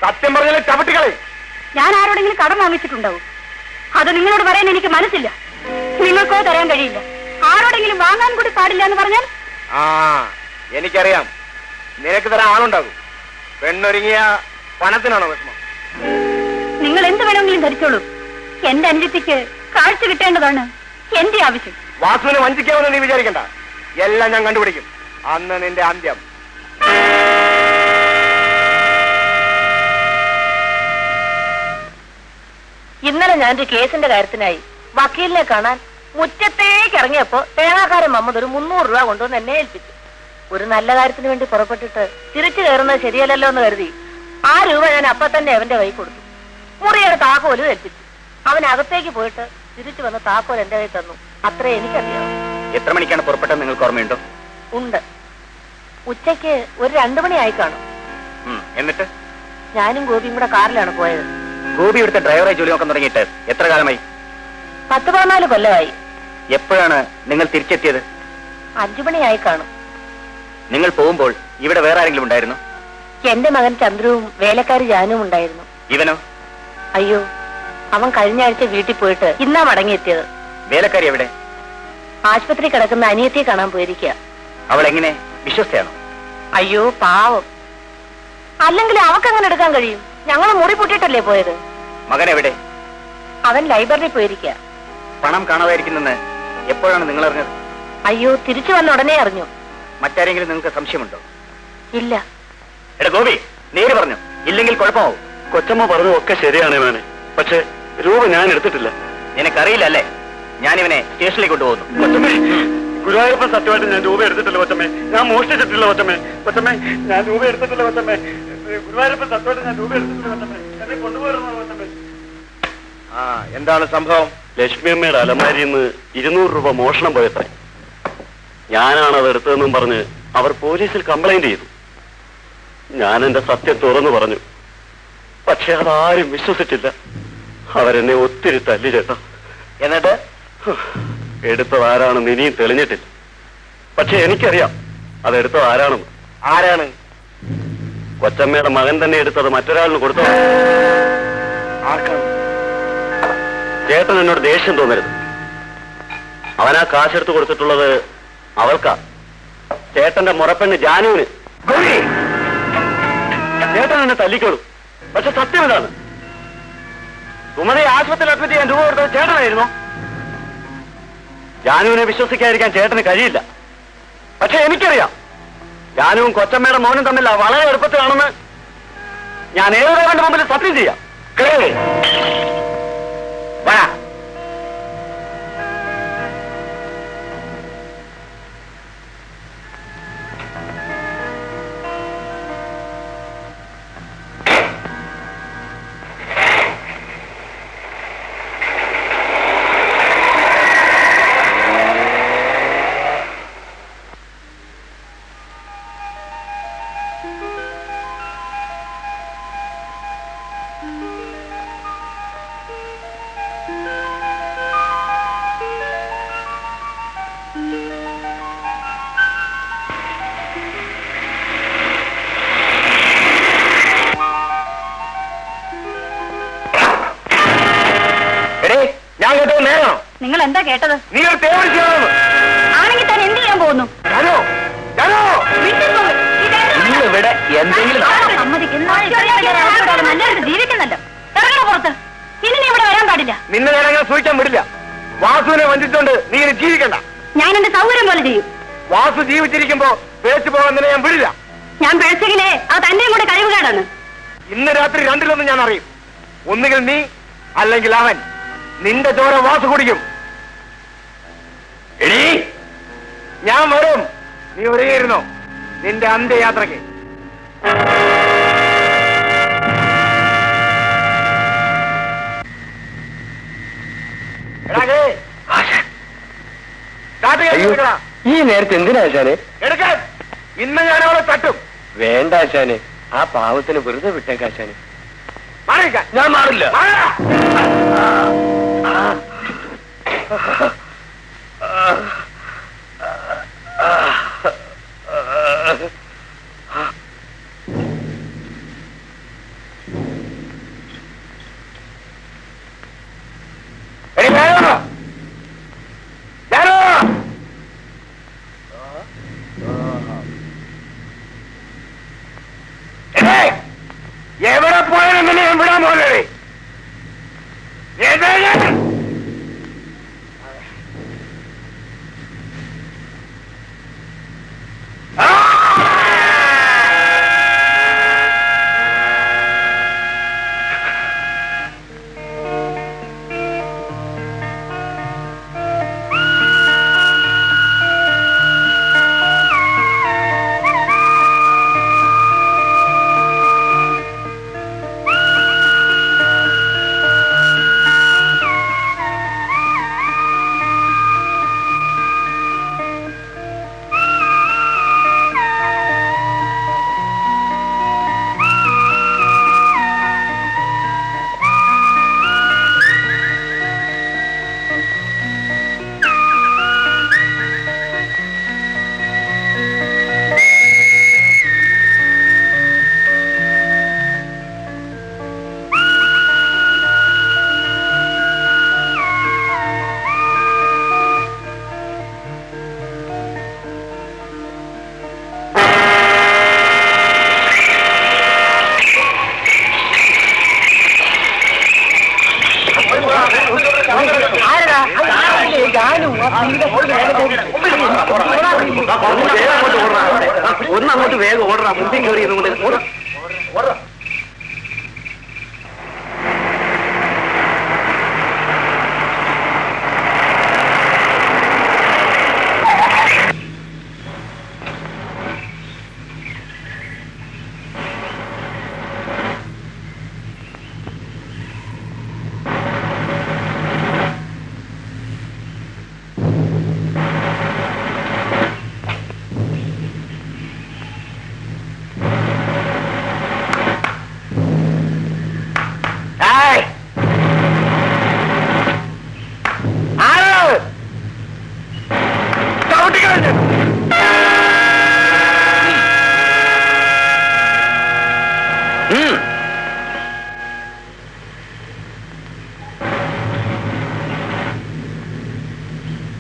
സത്യം പറഞ്ഞാൽ ചവിട്ടികളെ. ഞാൻ ആരോടെങ്കിലും കടം വാങ്ങിച്ചിട്ടുണ്ടാവും. അത് നിങ്ങളോട് പറയാൻ എനിക്ക് മനസ്സില്ല. നിങ്ങൾക്കോ തരാൻ കഴിയില്ല. ആരോടെങ്കിലും വാങ്ങാൻ കൂടി പാടില്ല എന്ന് പറഞ്ഞാൽ? ആ, എനിക്കറിയാം. നിനക്ക് തരാൻ ആളുണ്ടാകും. പെണ്ണൊരുങ്ങിയ പണത്തിനാണോ വിഷമം? നിങ്ങൾ എന്ത് വേണമെങ്കിലും ധരിച്ചോളൂ. എന്റെ അനുജത്തിക്ക് കാഴ്ച കിട്ടേണ്ടതാണ് എന്റെ ആവശ്യം. വാസുവിനെ വഞ്ചിക്കാമെന്ന് നീ വിചാരിക്കണ്ട. എല്ലാം ഞാൻ കണ്ടുപിടിക്കും. അന്ന് നിന്റെ അന്ത്യം. ഇന്നലെ ഞാനൊരു കേസിന്റെ കാര്യത്തിനായി വക്കീലിനെ കാണാൻ മുറ്റത്തേക്ക് ഇറങ്ങിയപ്പോ തേങ്ങാക്കാരൻ മമ്മദ് ഒരു 300 രൂപ കൊണ്ടുവന്ന് എന്നെ ഏൽപ്പിച്ചു. ഒരു നല്ല കാര്യത്തിന് വേണ്ടി പുറപ്പെട്ടിട്ട് തിരിച്ചു കയറുന്നത് ശരിയല്ലല്ലോ എന്ന് കരുതി ആ രൂപ ഞാൻ അപ്പൊ തന്നെ അവന്റെ കൈ കൊടുത്തു. മുറിയുടെ താക്കോല് ഏൽപ്പിച്ചു. അവൻ അകത്തേക്ക് പോയിട്ട് തിരിച്ചു വന്ന് താക്കോൽ എന്റെ കൈ തന്നു. അത്രേ എനിക്കറിയാം. എത്ര മണിക്കാണ് പുറപ്പെട്ടത് നിങ്ങൾക്ക് ഓർമ്മയുണ്ടോ? ഉണ്ട്. ഉച്ചയ്ക്ക് ഒരു 2 മണിയായി കാണും. എന്നിട്ട് ഞാനും ഗോപിയും കൂടെ കാറിലാണ് പോയത്. ഗോപി ഇവിടുത്തെ ഡ്രൈവറായി ജോലി നോക്കാൻ തുടങ്ങിയിട്ട് എത്ര കാലമായി? 10-14 കൊല്ലമായി. എപ്പോഴാണ് നിങ്ങൾ തിരിച്ചെത്തിയത്? 5 മണിയായി കാണും. നിങ്ങൾ പോകുമ്പോൾ ഇവിടെ വേറെ ആരെങ്കിലും ഉണ്ടായിരുന്നു? എന്റെ മകൻ ചന്ദ്രുവും വേലക്കാരി ജാനുവും ഉണ്ടായിരുന്നു. ഇവനോ? അയ്യോ, അവൻ കഴിഞ്ഞ ആഴ്ച വീട്ടിൽ പോയിട്ട് ഇന്നാ മടങ്ങിയെത്തിയത്. വേലക്കാരി എവിടെ? ആശുപത്രി കിടക്കുന്ന അനിയത്തിയെ കാണാൻ പോയിരിക്കുക. അവൾ എങ്ങനെ, വിശ്വസ്തയാണോ? അയ്യോ പാവം. അല്ലെങ്കിൽ അവക്കങ്ങനെ എടുക്കാൻ കഴിയും? ഞങ്ങൾ മുറി പൂട്ടിയിട്ടല്ലേ പോയത്. മകൻ എവിടെ? അവൻ ലൈബ്രറിയിൽ പോയിരിക്കുക. പണം കാണാതായിരിക്കുന്നെന്ന് എപ്പോഴാണ് നിങ്ങൾ അറിഞ്ഞത്? അയ്യോ, തിരിച്ചു വന്ന ഉടനെ അറിഞ്ഞു. മറ്റാരെങ്കിലും നിങ്ങൾക്ക് സംശയമുണ്ടോ? ഇല്ല. എടാ ഗോപി, നേര് പറഞ്ഞു, ഇല്ലെങ്കിൽ കുഴപ്പമാവും. കൊച്ചമ്മ പറഞ്ഞതൊക്കെ ശരിയാണ് മോനെ. പക്ഷെ രൂപ ഞാൻ എടുത്തിട്ടില്ല. നിനക്കറിയില്ല അല്ലേ? ഞാനിവനെ സ്റ്റേഷനിലേക്ക് കൊണ്ടുപോകുന്നു. കൊച്ചമ്മേ, ഗുരുവായൂരപ്പൻ സത്യമായിട്ട് ഞാൻ രൂപ എടുത്തിട്ടില്ല കൊച്ചമ്മേ. ഞാൻ മോഷ്ടിച്ചിട്ടില്ല കൊച്ചമ്മേ. കൊച്ചമ്മേ, ഞാൻ രൂപ എടുത്തിട്ടില്ല കൊച്ചമ്മേ. ഗുരുവായൂരപ്പൻ സത്യമായിട്ട് ഞാൻ രൂപ എടുത്തിട്ടില്ല കൊച്ചമ്മേ. എന്നെ കൊണ്ടുപോയിരുന്നു കൊച്ചമ്മേ. ആ, എന്താണ് സംഭവം? ലക്ഷ്മി അമ്മയുടെ അലമാരിയിൽ നിന്ന് 200 രൂപ മോഷണം പോയത്രേ. ഞാനാണ് അത് എടുത്തതെന്നും പറഞ്ഞ് അവർ പോലീസിൽ കംപ്ലൈന്റ് ചെയ്തു. ഞാൻ എന്റെ സത്യം തുറന്നു പറഞ്ഞു. പക്ഷെ അതാരും വിശ്വസിച്ചില്ല. അവരെന്നെ ഒത്തിരി തല്ലി ചേട്ടാ. എന്നിട്ട് എടുത്തത് ആരാണെന്ന് ഇനിയും തെളിഞ്ഞിട്ടില്ല. പക്ഷെ എനിക്കറിയാം അതെടുത്തത് ആരാണെന്ന്. ആരാണ്? കൊച്ചമ്മയുടെ മകൻ തന്നെ എടുത്തത് മറ്റൊരാളിന് കൊടുത്തത്. ആർക്കാണ്? ചേട്ടൻ എന്നോട് ദേഷ്യം തോന്നരുത്. അവനാ കാശെടുത്ത് കൊടുത്തിട്ടുള്ളത് അവൾക്കാ. ചേട്ടന്റെ മുറപ്പെണ്ണ് ജാനുവിന്. ചേട്ടൻ എന്നെ തല്ലിക്കോളൂ. പക്ഷെ സത്യം ഇതാണ്, സുമതയെ ആശുപത്രിയിൽ അഡ്മിറ്റ് ചെയ്യാൻ രൂപ കൊടുത്തത് ചേട്ടനായിരുന്നു. ജാനുവിനെ വിശ്വസിക്കാതിരിക്കാൻ ചേട്ടന് കഴിയില്ല. പക്ഷെ എനിക്കറിയാം ജാനുവും കൊച്ചമ്മയുടെ മോനും തമ്മിൽ വളരെ എളുപ്പത്തിലാണെന്ന്. ഞാൻ ഏതൊരാളുടെ മുമ്പിൽ സത്യം ചെയ്യാം. വാ. ഞാൻ കേട്ടത് നേരാണോ? നിങ്ങൾ എന്താ കേട്ടത്? നീ ഒരു തേവടി ചെയ്യണമെന്ന്. ആണെങ്കിൽ താൻ എന്ത് ചെയ്യാൻ പോകുന്നു? ജാനോ, ജാനോ, ഇവിടെ എന്തെങ്കിലും നല്ലൊരു ജീവിക്കുന്നല്ലോ. ഇറങ്ങണ പുറത്ത്. ഇനി നീ ഇവിടെ വരാൻ പാടില്ല. നിന്നെ ഞാൻ അങ്ങനെ സൂക്ഷിക്കാൻ വിടില്ല. വാസുവിനെ വഞ്ചിച്ചോണ്ട് നീ ഇനി ജീവിക്കണ്ട. ഞാൻ എന്റെ സൗകര്യം പോലെ ചെയ്യും. വാസു ജീവിച്ചിരിക്കുമ്പോ പേച്ചു പോകാൻ നിന്നെ ഞാൻ വിടില്ല. ഞാൻ പേഴ്ചെങ്കിലേ അത് തന്റെയും കൂടെ കഴിവുകേടാണ്. ഇന്ന് രാത്രി 2-1 ഞാൻ അറിയും. ഒന്നുകിൽ നീ അല്ലെങ്കിൽ അവൻ. നിന്റെ ചോര വാസു കുടിക്കും. എടീ, ഞാൻ വരും. നീ ഒരുങ്ങിയിരുന്നോ നിന്റെ അന്ത്യയാത്രയ്ക്ക്. ഈ നേരത്തെ എന്തിനാ ആശാനെ? എടുക്കാൻ. ഇന്ന് ഞാൻ അവളെ തട്ടും. വേണ്ട ആശാനെ, ആ പാവത്തിന് വെറുതെ വിട്ടേക്കാശാനെ. മാറിക്കാൻ. ഞാൻ മാറില്ല. ഒന്നങ്ങോട്ട് വേഗം ഓടറാ, മുമ്പിൽ കയറി ഇതുകൊണ്ട്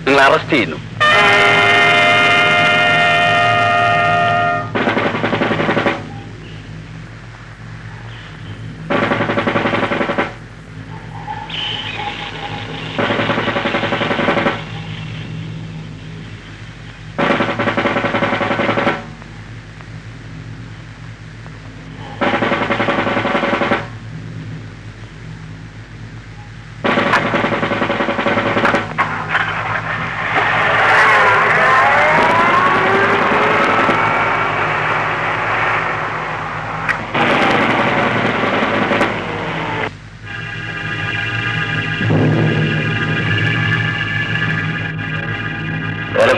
നിങ്ങൾ അറസ്റ്റ് ചെയ്യുന്നു.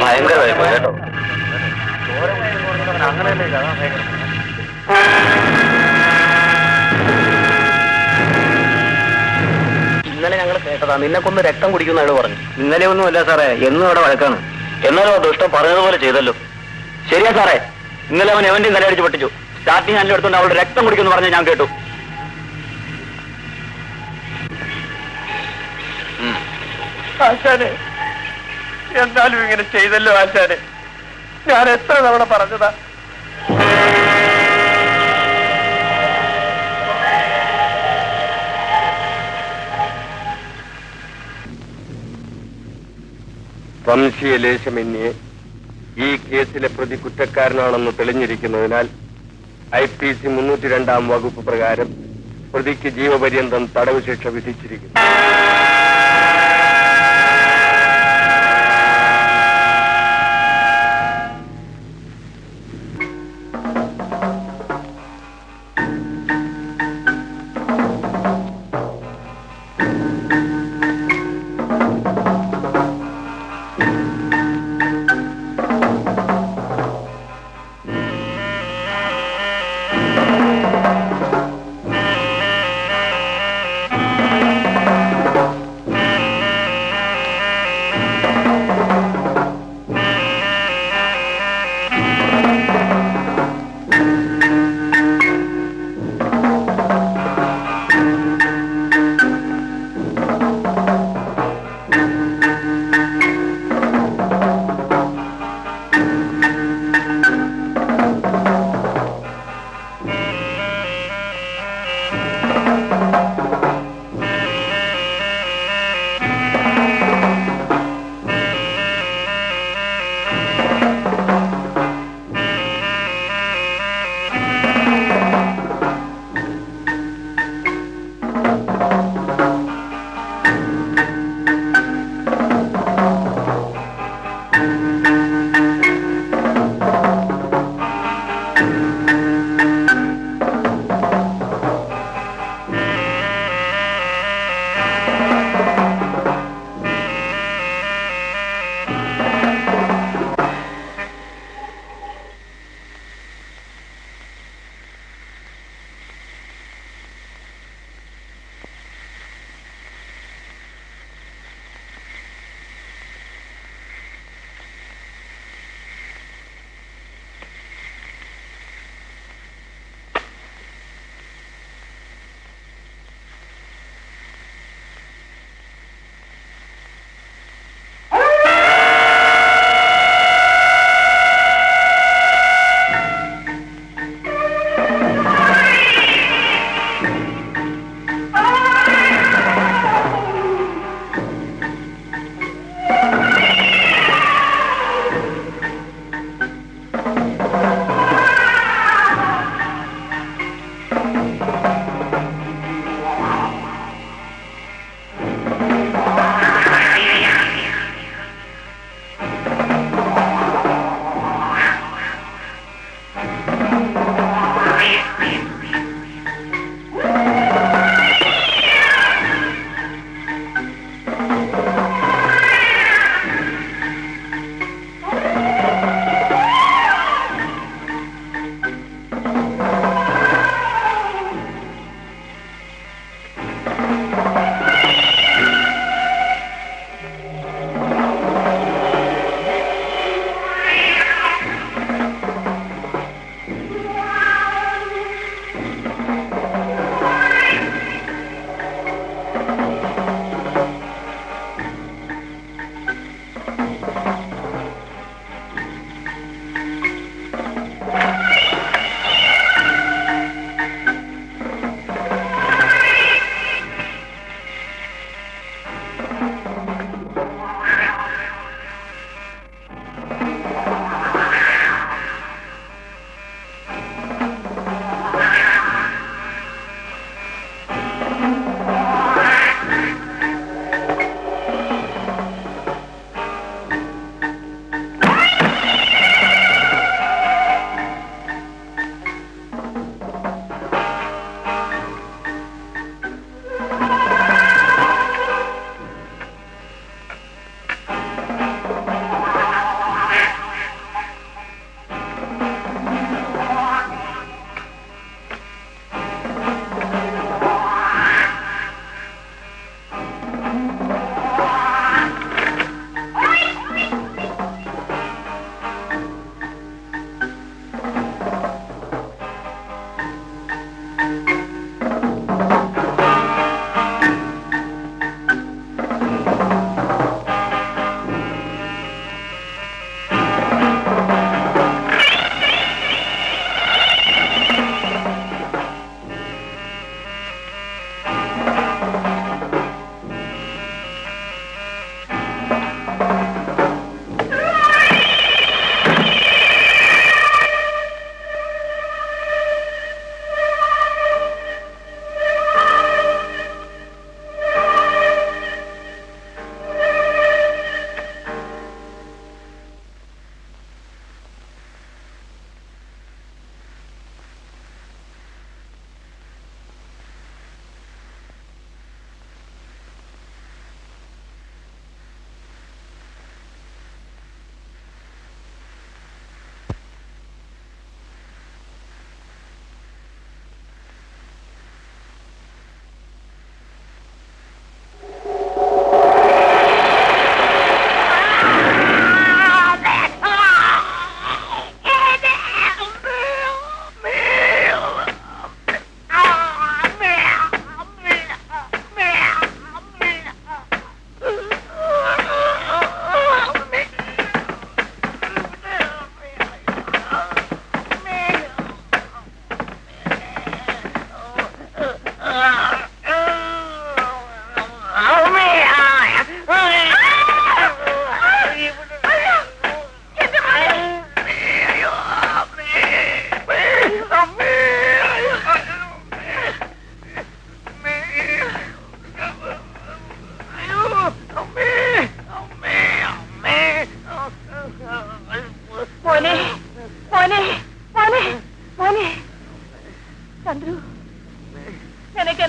ഭയങ്കരമായി പോയി കേട്ടോ. ഇന്നലെ ഞങ്ങൾ കേട്ടതാ നിന്നെ കൊന്ന് രക്തം കുടിക്കുന്ന അയാൾ പറഞ്ഞു. ഇന്നലെ ഒന്നുമല്ല സാറേ, എന്നും അവിടെ വഴക്കാണ്. എന്നാലും ദുഷ്ടം പറഞ്ഞതുപോലെ ചെയ്തല്ലോ. ശരിയാ സാറേ, ഇന്നലെ അവൻ എവന്റെയും തലയടിച്ച് പൊട്ടിച്ചു. സ്റ്റാർട്ടിങ് ഹാൻഡിൽ എടുത്തുകൊണ്ട് അവളുടെ രക്തം കുടിക്കുമെന്ന് പറഞ്ഞ് ഞാൻ കേട്ടു. ആശാനെ, എന്നാലും ഇങ്ങനെ ചെയ്തല്ലോ ആശാനെ. ഞാൻ എത്ര തവണ പറഞ്ഞതാ. വംശീയ ലേശമന്യെ ഈ കേസിലെ പ്രതി കുറ്റക്കാരനാണെന്ന് തെളിഞ്ഞിരിക്കുന്നതിനാൽ IPC 302 വകുപ്പ് പ്രകാരം പ്രതിക്ക് ജീവപര്യന്തം തടവ് ശിക്ഷ വിധിച്ചിരിക്കുന്നു.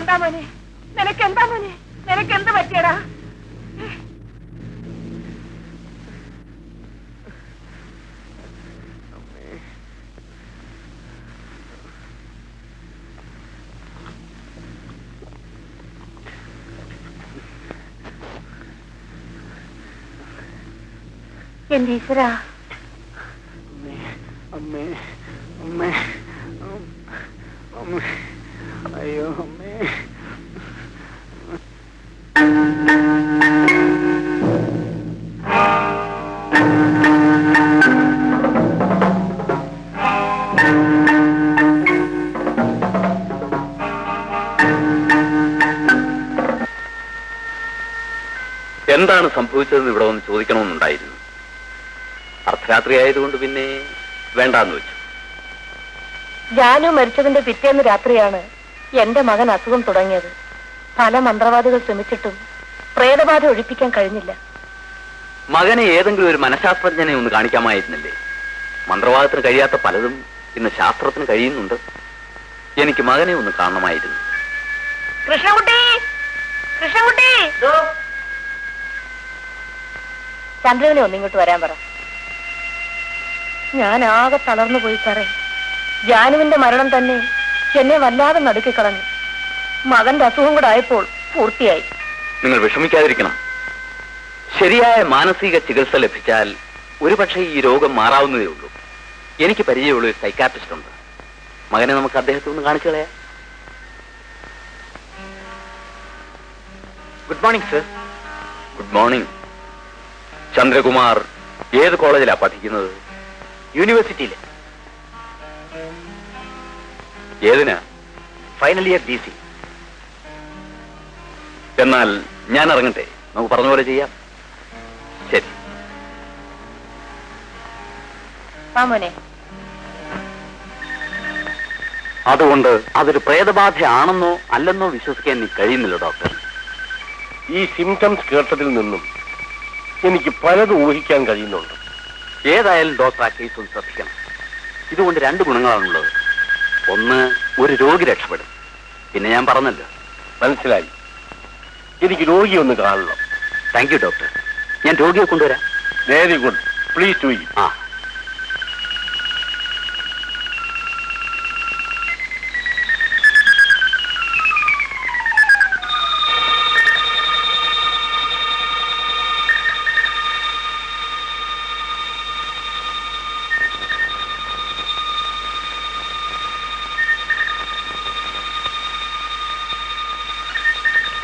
നിനക്കെന്താ മോനെ? നിനക്കെന്താ മോനെ? നിനക്കെന്ത് പറ്റിയടാ? എന്റെ ഈശ്വരാ, അമ്മേ അമ്മേ അമ്മേ, അയ്യോ അമ്മേ. എന്താണ് സംഭവിച്ചതെന്ന് ഇവിടെ വന്ന് ചോദിക്കണമെന്നുണ്ടായിരുന്നു. അർദ്ധരാത്രി ആയതുകൊണ്ട് പിന്നെ വേണ്ടാന്ന് വെച്ചു. ജാനു മരിച്ചതിന്റെ പിറ്റേന്ന് രാത്രിയാണ് എന്റെ മകൻ അസുഖം തുടങ്ങിയത്. പല മന്ത്രവാദികൾ ശ്രമിച്ചിട്ടും പ്രേതബാധ ഒഴിപ്പിക്കാൻ കഴിഞ്ഞില്ല. മകനെ ഏതെങ്കിലും ഒരു മനഃശാസ്ത്രജ്ഞനെ ഒന്ന് കാണിക്കാമായിരുന്നില്ലേ? മന്ത്രവാദത്തിന് കഴിയാത്ത പലതും ഇന്ന് ശാസ്ത്രത്തിന് കഴിയുന്നുണ്ട്. എനിക്ക് മകനെ ഒന്ന് കാണണമായിരുന്നു. കൃഷ്ണൻകുട്ടി, കൃഷ്ണൻകുട്ടി, ചന്ദ്രനെ ഒന്നിങ്ങോട്ട് വരാൻ പറ. ഞാൻ ആകെ തളർന്നു പോയി സാറേ. ജാനുവിന്റെ മരണം തന്നെ എന്നെ വല്ലാതെ നടുക്കിക്കളഞ്ഞു. മകന്റെ അസുഖം കൂടെ ആയപ്പോൾ പൂർത്തിയായി. നിങ്ങൾ വിഷമിക്കാതിരിക്കണം. ശരിയായ മാനസിക ചികിത്സ ലഭിച്ചാൽ ഒരുപക്ഷെ ഈ രോഗം മാറാവുന്നതേ ഉള്ളൂ. എനിക്ക് പരിചയമുള്ള ഒരു സൈക്കാട്രിസ്റ്റ് ഉണ്ട്. മകനെ നമുക്ക് അദ്ദേഹത്തെ ഒന്ന് കാണിച്ചു കളയാം. Good morning sir. Good morning. Chandrakumar ഏത് കോളേജിലാ പഠിക്കുന്നത്? യൂണിവേഴ്സിറ്റിയിലെ. ഏതിനാ? Final year BC. എന്നാൽ ഞാൻ ഇറങ്ങട്ടെ, നമുക്ക് പറഞ്ഞ പോലെ ചെയ്യാം. ശരി. മോനെ, അതുകൊണ്ട് അതൊരു പ്രേതബാധയാണെന്നോ അല്ലെന്നോ വിശ്വസിക്കാൻ എനിക്ക് കഴിയുന്നില്ല ഡോക്ടർ. ഈ സിംറ്റംസ് കേട്ടതിൽ നിന്നും എനിക്ക് പലതും ഊഹിക്കാൻ കഴിയുന്നുണ്ട്. ഏതായാലും ഡോക്ടർ ആ കേസ് ഒന്ന് ശ്രദ്ധിക്കണം. ഇതുകൊണ്ട് 2 ഗുണങ്ങളാണുള്ളത്. ഒന്ന്, ഒരു രോഗി രക്ഷപ്പെടും. പിന്നെ ഞാൻ പറഞ്ഞല്ലോ. മനസ്സിലായി. എനിക്ക് രോഗിയെ ഒന്ന് കാണണം. Thank you doctor. ഞാൻ രോഗിയെ കൊണ്ടുവരാം. Very good. Please do it. ആ.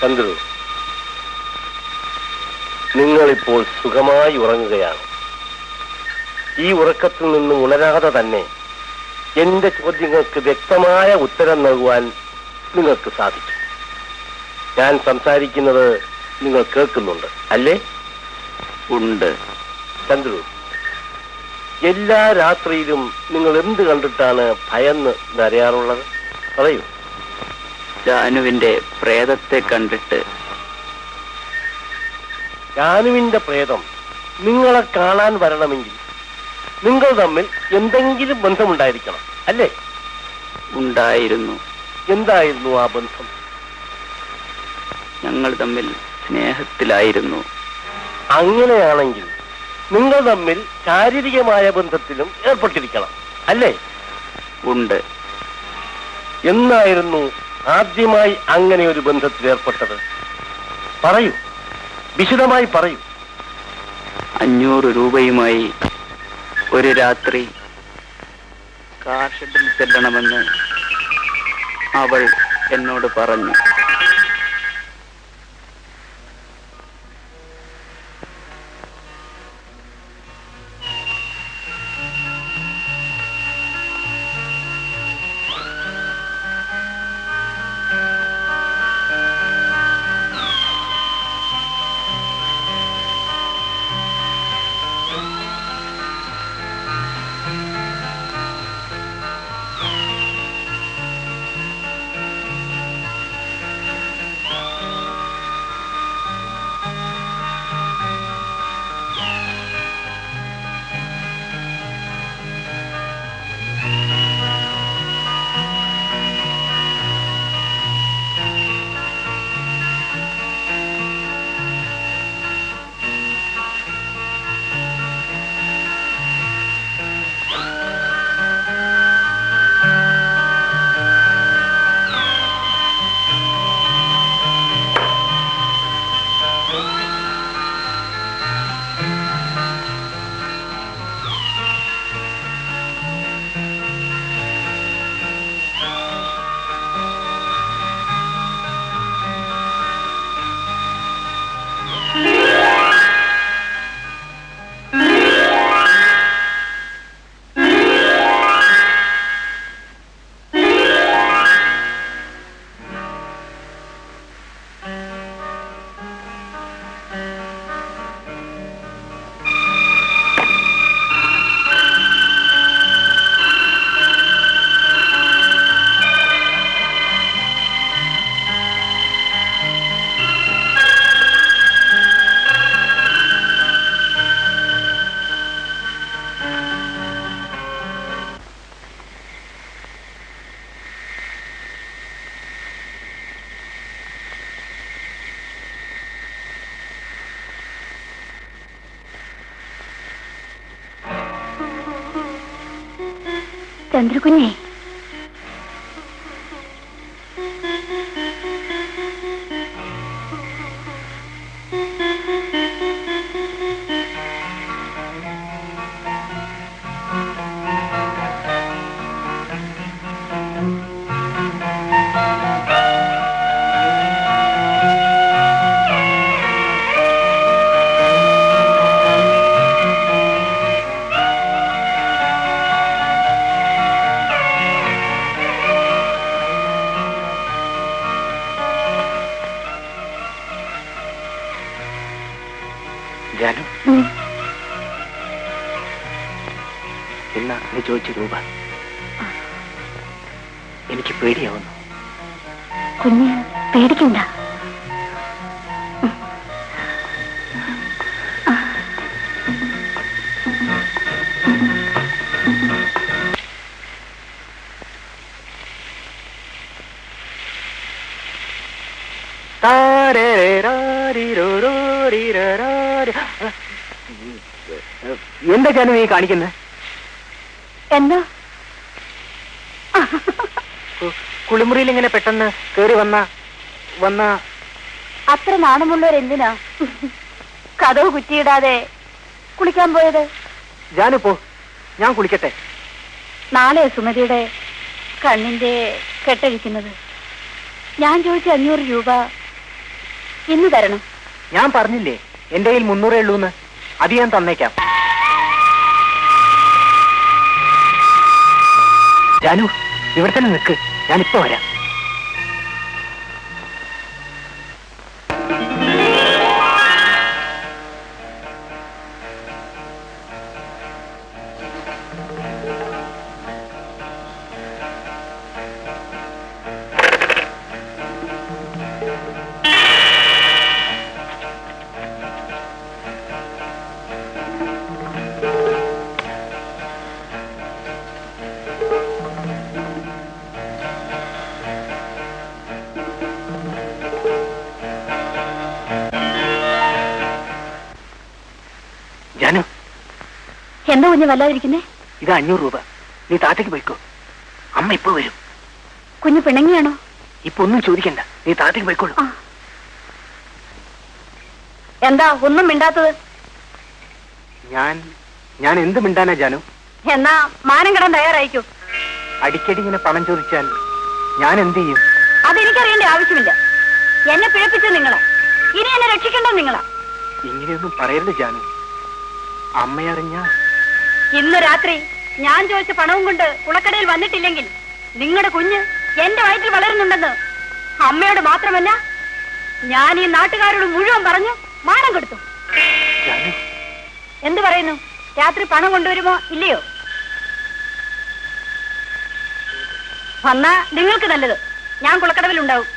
ചന്ദ്രു, നിങ്ങളിപ്പോൾ സുഖമായി ഉറങ്ങുകയാണ്. ഈ ഉറക്കത്തിൽ നിന്ന് ഉണരാതെ തന്നെ എന്റെ ചോദ്യങ്ങൾക്ക് വ്യക്തമായ ഉത്തരം നൽകുവാൻ നിങ്ങൾക്ക് സാധിക്കും. ഞാൻ സംസാരിക്കുന്നത് നിങ്ങൾ കേൾക്കുന്നുണ്ട് അല്ലേ? ഉണ്ട്. ചന്ദ്രു, എല്ലാ രാത്രിയിലും നിങ്ങൾ എന്ത് കണ്ടിട്ടാണ് ഭയന്ന് നരയാറുള്ളത്? പറയൂ. ജാനുവിന്റെ പ്രേതത്തെ കണ്ടിട്ട്. ജാനുവിന്റെ പ്രേതം നിങ്ങളെ കാണാൻ വരണമെങ്കിൽ നിങ്ങൾ തമ്മിൽ എന്തെങ്കിലും ബന്ധമുണ്ടായിരിക്കണം അല്ലേ? ഉണ്ടായിരുന്നു. എന്തായിരുന്നു ആ ബന്ധം? ഞങ്ങൾ തമ്മിൽ സ്നേഹത്തിലായിരുന്നു. അങ്ങനെയാണെങ്കിൽ നിങ്ങൾ തമ്മിൽ ശാരീരികമായ ബന്ധത്തിലും ഏർപ്പെട്ടിരിക്കണം അല്ലേ? ഉണ്ട്. എന്നായിരുന്നു ആദ്യമായി അങ്ങനെ ഒരു ബന്ധത്തിൽ ഏർപ്പെട്ടത്? പറയൂ, വിശദമായി പറയൂ. 500 രൂപയുമായി ഒരു രാത്രി കാർ ഷെഡിൽ ചെല്ലണമെന്ന് അവൾ എന്നോട് പറഞ്ഞു. ചന്ദ്രകുഞ്ഞേ, ജാനു, എന്നാ നീ ചോദിച്ച രൂപ എനിക്ക് പേടിയാവുന്നു. കുഞ്ഞ് പേടിക്കണ്ട. എന്താ ജാനു നീ കാണിക്കുന്നത്? എന്താ? കുളിമുറിയിൽ ഇങ്ങനെ പെട്ടെന്ന് കേറി വന്ന അത്ര നാണമുള്ളവരെന്തിനാ കതവ് കുറ്റിയിടാതെ കുളിക്കാൻ പോയത്? ജാനു പോ, ഞാൻ കുളിക്കട്ടെ. നാളെ സുമതിയുടെ കണ്ണിന്റെ കെട്ടഴിക്കുന്നത്. ഞാൻ ചോദിച്ച 500 രൂപ ഇന്ന് തരണം. ഞാൻ പറഞ്ഞില്ലേ എന്റെ കയ്യിൽ 300 ഉള്ളൂന്ന്. അത് ഞാൻ തന്നേക്കാം. ജാനു, ഇവിടെ തന്നെ നിൽക്ക്, ഞാനിപ്പോ വരാം. ജാനു, എന്താ കുഞ്ഞ് വല്ലാതിരിക്കുന്നേ? ഇത് 500 രൂപ. നീ താത്തേക്ക് പോയിക്കോ, അമ്മ ഇപ്പൊ വരും. കുഞ്ഞ് പിണങ്ങിയാണോ? ഇപ്പൊ ഒന്നും ചോദിക്കണ്ട, നീ താത്തേക്ക് പോയിക്കോളൂ. എന്താ ഒന്നും മിണ്ടാത്തത്? ഞാൻ എന്ത് മിണ്ടാനാ ജാനു? എന്നാ മാനം കിടാൻ തയ്യാറായിക്കോ. അടിക്കടി ഇങ്ങനെ പണം ചോദിച്ചാൽ ഞാൻ എന്ത് ചെയ്യും? അതെനിക്കറിയേണ്ട ആവശ്യമില്ല. എന്നെ പിഴപ്പിച്ചു നിങ്ങളാ, ഇനി എന്നെ രക്ഷിക്കേണ്ടത് നിങ്ങളാ. ഇങ്ങനെയൊന്നും പറയരുത് ജാനു, അമ്മയറിഞ്ഞ. ഇന്ന് രാത്രി ഞാൻ ചോദിച്ച പണവും കൊണ്ട് കുളക്കടയിൽ വന്നിട്ടില്ലെങ്കിൽ നിങ്ങളുടെ കുഞ്ഞ് എന്റെ വയറ്റിൽ വളരുന്നുണ്ടെന്ന് അമ്മയോട് മാത്രമല്ല ഞാൻ ഈ നാട്ടുകാരോട് മുഴുവൻ പറഞ്ഞു മാനം കൊടുത്തു. ജാനു, എന്ത് പറയുന്നു? രാത്രി പണം കൊണ്ടുവരുമോ ഇല്ലയോ? വന്നാ നിങ്ങൾക്ക് നല്ലത്, ഞാൻ കുളക്കടവിലുണ്ടാവും.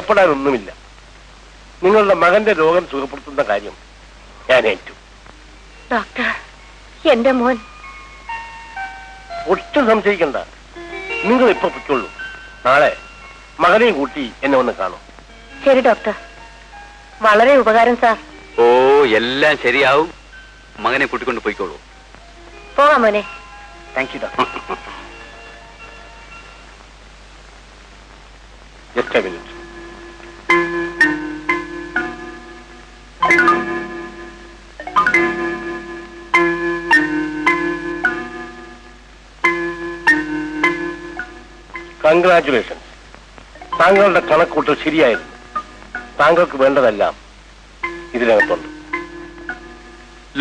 ഭയപ്പെടാനൊന്നുമില്ല. നിങ്ങളുടെ മകന്റെ രോഗം സുഖപ്പെടുത്തുന്ന കാര്യം ഞാൻ ഏറ്റു. ഡോക്ടർ, എന്റെ മോൻ ഒട്ടും സംശയിക്കണ്ട. നിങ്ങൾ ഇപ്പൊ പൊയ്ക്കൊള്ളൂ. നാളെ മകനെയും കൂട്ടി എന്നെ ഒന്ന് കാണും. ശരി ഡോക്ടർ, വളരെ ഉപകാരം സാർ. ഓ, എല്ലാം ശരിയാവും. മകനെ കൂട്ടിക്കൊണ്ട് പോയിക്കോളൂ. പോകാം മോനെ. Thank you doctor. Just a minute. Congratulations. താങ്കളുടെ കണക്കൂട്ടൽ ശരിയായിരുന്നു. താങ്കൾക്ക് വേണ്ടതെല്ലാം ഇതിനകത്തുണ്ട്.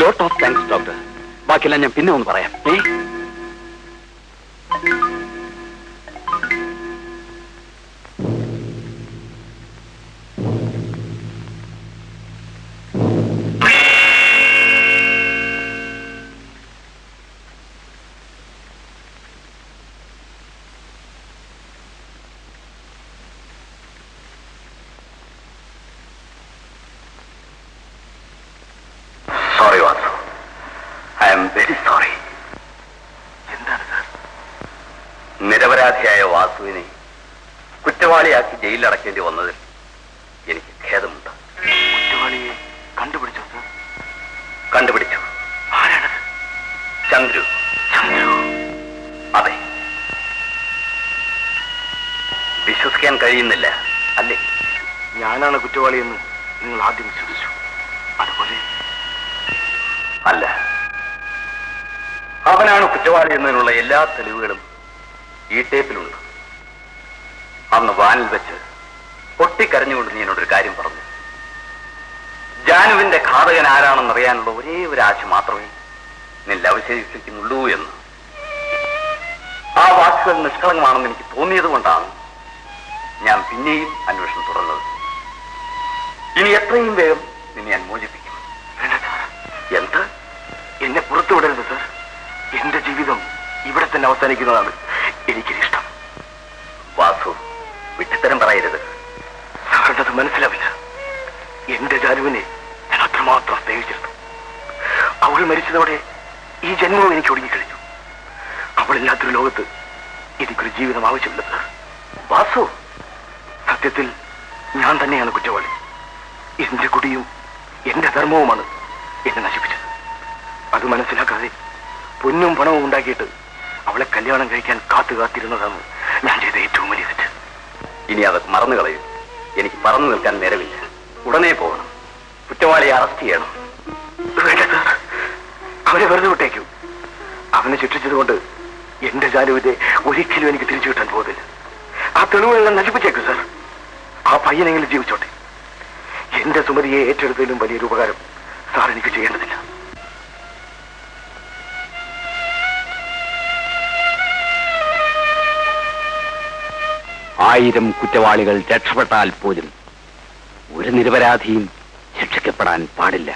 Lot of thanks doctor. ബാക്കിയെല്ലാം ഞാൻ പിന്നെ ഒന്ന് പറയാം. Sorry Vasu, I am very sorry. എന്താണ് സാർ? നിരപരാധിയായ വാസുവിനെ കുറ്റവാളിയാക്കി ജയിലിലടക്കേണ്ടി വന്നതിൽ എനിക്ക് ഖേദമുണ്ട്. കുറ്റവാളിയെ കണ്ടുപിടിച്ചോ സാർ? കണ്ടുപിടിച്ചു. ആരാണത്? ചന്ദ്രു. ചന്ദ്രു? അതെ. വിശ്വസിക്കാൻ കഴിയുന്നില്ല അല്ലേ? ഞാനാണ് കുറ്റവാളിയെന്ന് നിങ്ങൾ ആദ്യം വിശ്വസിച്ചു. അതുപോലെ അല്ല, അവനാണ് കുറ്റവാളി എന്നതിനുള്ള എല്ലാ തെളിവുകളും ഈ ടേപ്പിലുണ്ട്. അന്ന് വാനിൽ വെച്ച് പൊട്ടിക്കരഞ്ഞുകൊണ്ട് നീ എന്നോടൊരു കാര്യം പറഞ്ഞു. ജാനുവിന്റെ ഘാതകൻ ആരാണെന്നറിയാനുള്ള ഒരേ ഒരു ആശ മാത്രമേ നിന്നിൽ അവശേഷിക്കുന്നുള്ളൂ എന്ന്. ആ വാക്കുകൾ നിഷ്കളങ്കമാണെന്ന് എനിക്ക് തോന്നിയത് കൊണ്ടാണ് ഞാൻ പിന്നെയും അന്വേഷണം തുടർന്നത്. ഇനി എത്രയും വേഗം നിന്നെ ഞാൻ മോചിപ്പിക്കും. എന്ത്? എന്നെ പുറത്തു വിടരുത് സർ. എന്റെ ജീവിതം ഇവിടെ തന്നെ അവസാനിക്കുന്നതാണ് എനിക്കിഷ്ടം. വാസു, വിട്ടിത്തരം പറയരുത്. സാറിനത് മനസ്സിലാവില്ല. എന്റെ ജാനുവിനെ ഞാൻ അത്രമാത്രം സ്നേഹിച്ചിരുന്നു. അവൾ മരിച്ചതോടെ ഈ ജന്മവും എനിക്ക് ഒടുങ്ങിക്കഴിഞ്ഞു. അവളില്ലാത്തൊരു ലോകത്ത് എനിക്കൊരു ജീവിതം ആവശ്യമില്ല സർ. വാസു, സത്യത്തിൽ ഞാൻ തന്നെയാണ് കുറ്റവാളി. എന്റെ കുടിയും എന്റെ ധർമ്മവുമാണ് എന്നെ നശിപ്പിച്ചത്. അത് മനസ്സിലാക്കാതെ പൊന്നും പണവും ഉണ്ടാക്കിയിട്ട് അവളെ കല്യാണം കഴിക്കാൻ കാത്തിരുന്നതാണ് ഞാൻ ചെയ്ത ഏറ്റവും വലിയ തെറ്റ്. ഇനി അതൊക്കെ മറന്നു കളയും. എനിക്ക് പറന്നു നിൽക്കാൻ നേരമില്ല. ഉടനെ പോകണം. കുറ്റവാളിയെ അറസ്റ്റ് ചെയ്യണം. വേണ്ട സാർ, അവനെ വെറുതെ വിട്ടേക്കൂ. അവനെ ശിക്ഷിച്ചതുകൊണ്ട് എന്റെ ജാനുവിനെ ഒരിക്കലും എനിക്ക് തിരിച്ചു കിട്ടാൻ പോകുന്നില്ല. ആ തെളിവുകളെല്ലാം നശിപ്പിച്ചേക്കൂ സാർ. ആ പയ്യനെങ്കിലും ജീവിച്ചോട്ടെ. എന്റെ സുമതിയെ ഏറ്റെടുത്തതിലും വലിയൊരു ഉപകാരം സാർ എനിക്ക് ചെയ്യേണ്ടതില്ല. ആയിരം കുറ്റവാളികൾ രക്ഷപ്പെട്ടാൽ പോലും ഒരു നിരപരാധിയും ശിക്ഷിക്കപ്പെടാൻ പാടില്ല.